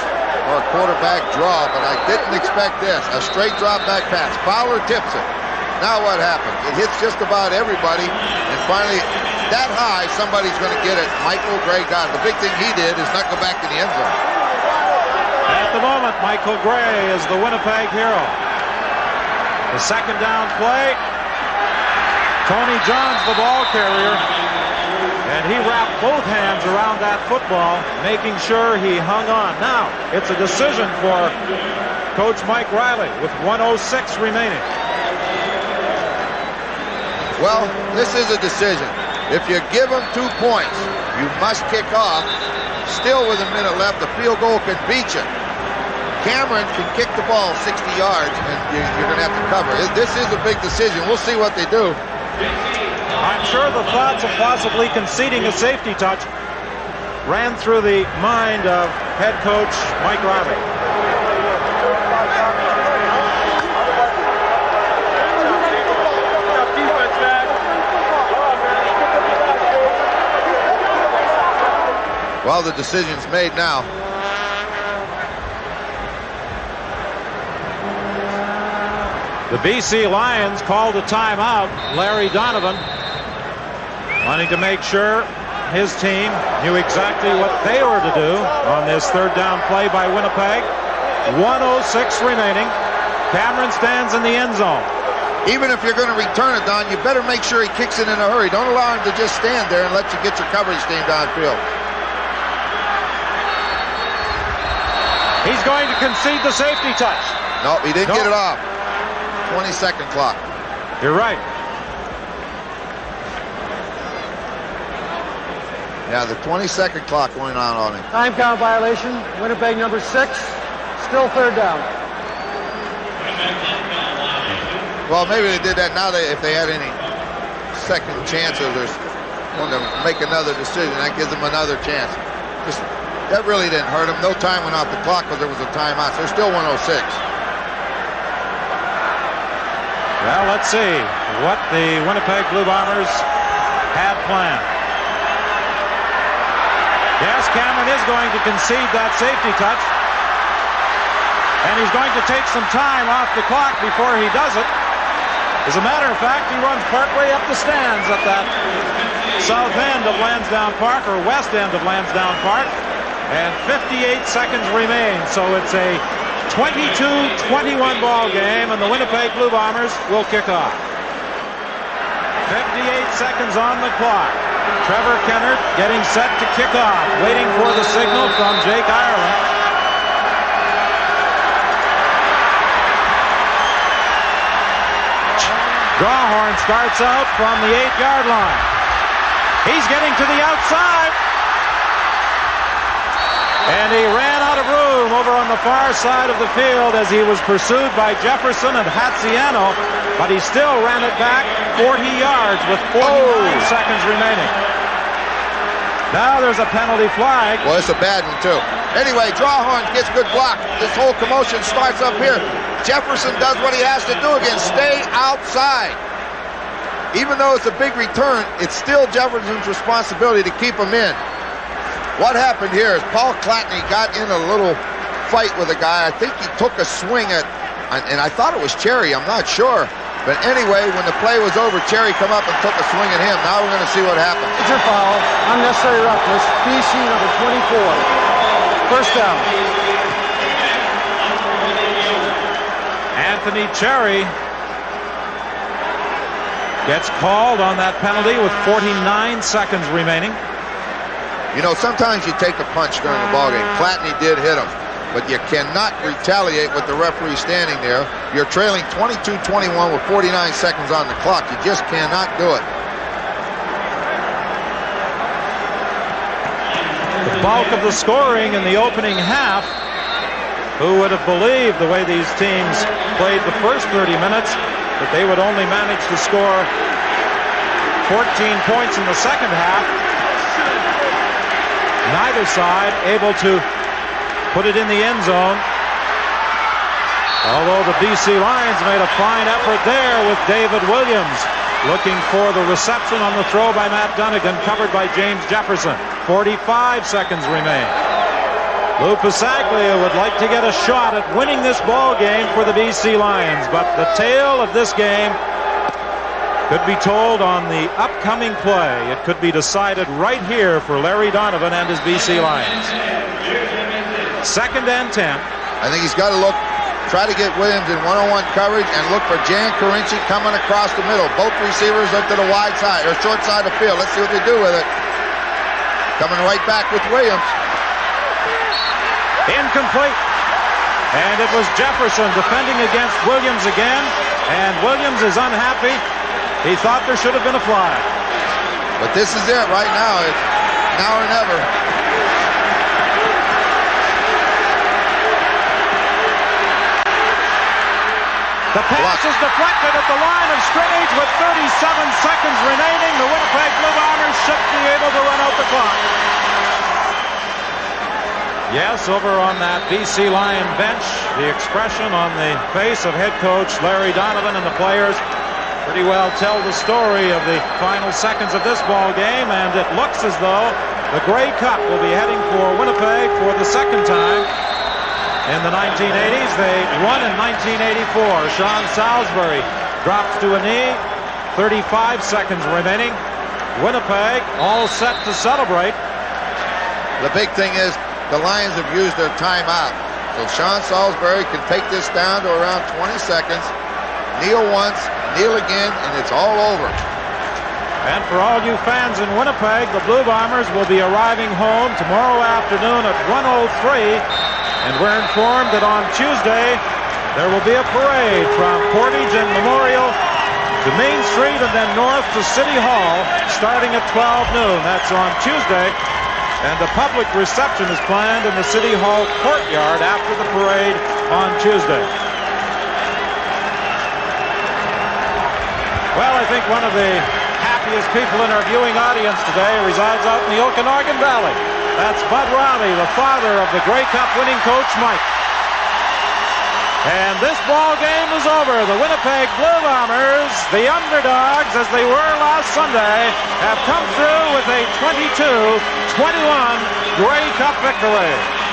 or a quarterback draw, but I didn't expect this. A straight drop back pass. Fowler tips it. Now what happens? It hits just about everybody, and finally, that high, somebody's going to get it. Michael Gray got it. The big thing he did is not go back to the end zone. At the moment, Michael Gray is the Winnipeg hero. The 2nd down play. Tony Johns, the ball carrier, and he wrapped both hands around that football, making sure he hung on. Now, it's a decision for Coach Mike Riley with 1:06 remaining. Well, this is a decision. If you give them 2 points, you must kick off. Still with a minute left, the field goal can beat you. Cameron can kick the ball 60 yards, and you're going to have to cover. This is a big decision. We'll see what they do. I'm sure the thoughts of possibly conceding a safety touch ran through the mind of head coach Mike Riley. Well, the decision's made now. The BC Lions called a timeout. Larry Donovan wanting to make sure his team knew exactly what they were to do on this third down play by Winnipeg. 1:06 remaining. Cameron stands in the end zone. Even if you're going to return it, Don, you better make sure he kicks it in a hurry. Don't allow him to just stand there and let you get your coverage team downfield. He's going to concede the safety touch. No, he didn't get it off. 20-second clock. You're right. Yeah, the 20-second clock going on him. Time count violation. Winnipeg number 6. Still third down. Well, maybe they did that now. If they had any second chances or want to make another decision, that gives them another chance. That really didn't hurt them. No time went off the clock because there was a timeout. So they're still 1:06. Well, let's see what the Winnipeg Blue Bombers had planned. Yes, Cameron is going to concede that safety touch. And he's going to take some time off the clock before he does it. As a matter of fact, he runs partway up the stands at that south end of Lansdowne Park, or west end of Lansdowne Park. And 58 seconds remain, so it's a 22-21 ball game, and the Winnipeg Blue Bombers will kick off. 58 seconds on the clock. Trevor Kennard getting set to kick off, waiting for the signal from Jake Ireland. Drawhorn starts out from the 8-yard line. He's getting to the outside. And he ran out of room over on the far side of the field as he was pursued by Jefferson and Hatziano, but he still ran it back 40 yards with 49 seconds remaining. Now there's a penalty flag. Well, it's a bad one, too. Anyway, Drawhorn gets good block. This whole commotion starts up here. Jefferson does what he has to do again. Stay outside. Even though it's a big return, it's still Jefferson's responsibility to keep him in. What happened here is Paul Clatney got in a little fight with a guy. I think he took a swing at, and I thought it was Cherry. I'm not sure. But anyway, when the play was over, Cherry come up and took a swing at him. Now we're going to see what happens. It's a foul. Unnecessary roughness. BC number 24. First down. Anthony Cherry gets called on that penalty with 49 seconds remaining. You know, sometimes you take a punch during the ballgame. Clatney did hit him, but you cannot retaliate with the referee standing there. You're trailing 22-21 with 49 seconds on the clock. You just cannot do it. The bulk of the scoring in the opening half. Who would have believed, the way these teams played the first 30 minutes, that they would only manage to score 14 points in the second half. Neither side able to put it in the end zone. Although the BC Lions made a fine effort there with David Williams looking for the reception on the throw by Matt Dunnigan, covered by James Jefferson. 45 seconds remain. Lou Pasaglia would like to get a shot at winning this ball game for the BC Lions, but the tale of this game could be told on the upcoming play. It could be decided right here for Larry Donovan and his BC Lions. 2nd and 10. I think he's got to try to get Williams in one-on-one coverage and look for Jan Carinci coming across the middle. Both receivers up to the wide side or short side of the field. Let's see what they do with it. Coming right back with Williams. Incomplete. And it was Jefferson defending against Williams again. And Williams is unhappy. He thought there should have been a flag. But this is it right now. It's now or never. The pass is deflected at the line of scrimmage with 37 seconds remaining. The Winnipeg Blue Bombers should be able to run out the clock. Yes, over on that BC Lion bench, the expression on the face of head coach Larry Donovan and the players pretty well tell the story of the final seconds of this ball game, and it looks as though The Grey Cup will be heading for Winnipeg for the second time. In the 1980s, they won in 1984. Sean Salisbury drops to a knee. 35 seconds remaining. Winnipeg all set to celebrate. The big thing is the Lions have used their timeout. So Sean Salisbury can take this down to around 20 seconds. Kneel once, kneel again, and it's all over. And for all you fans in Winnipeg, the Blue Bombers will be arriving home tomorrow afternoon at 1:03. And we're informed that on Tuesday, there will be a parade from Portage and Memorial to Main Street and then north to City Hall starting at 12 noon. That's on Tuesday. And a public reception is planned in the City Hall courtyard after the parade on Tuesday. Well, I think one of the happiest people in our viewing audience today resides out in the Okanagan Valley. That's Bud Riley, the father of the Grey Cup winning coach, Mike. And this ball game is over. The Winnipeg Blue Bombers, the underdogs as they were last Sunday, have come through with a 22-21 Grey Cup victory.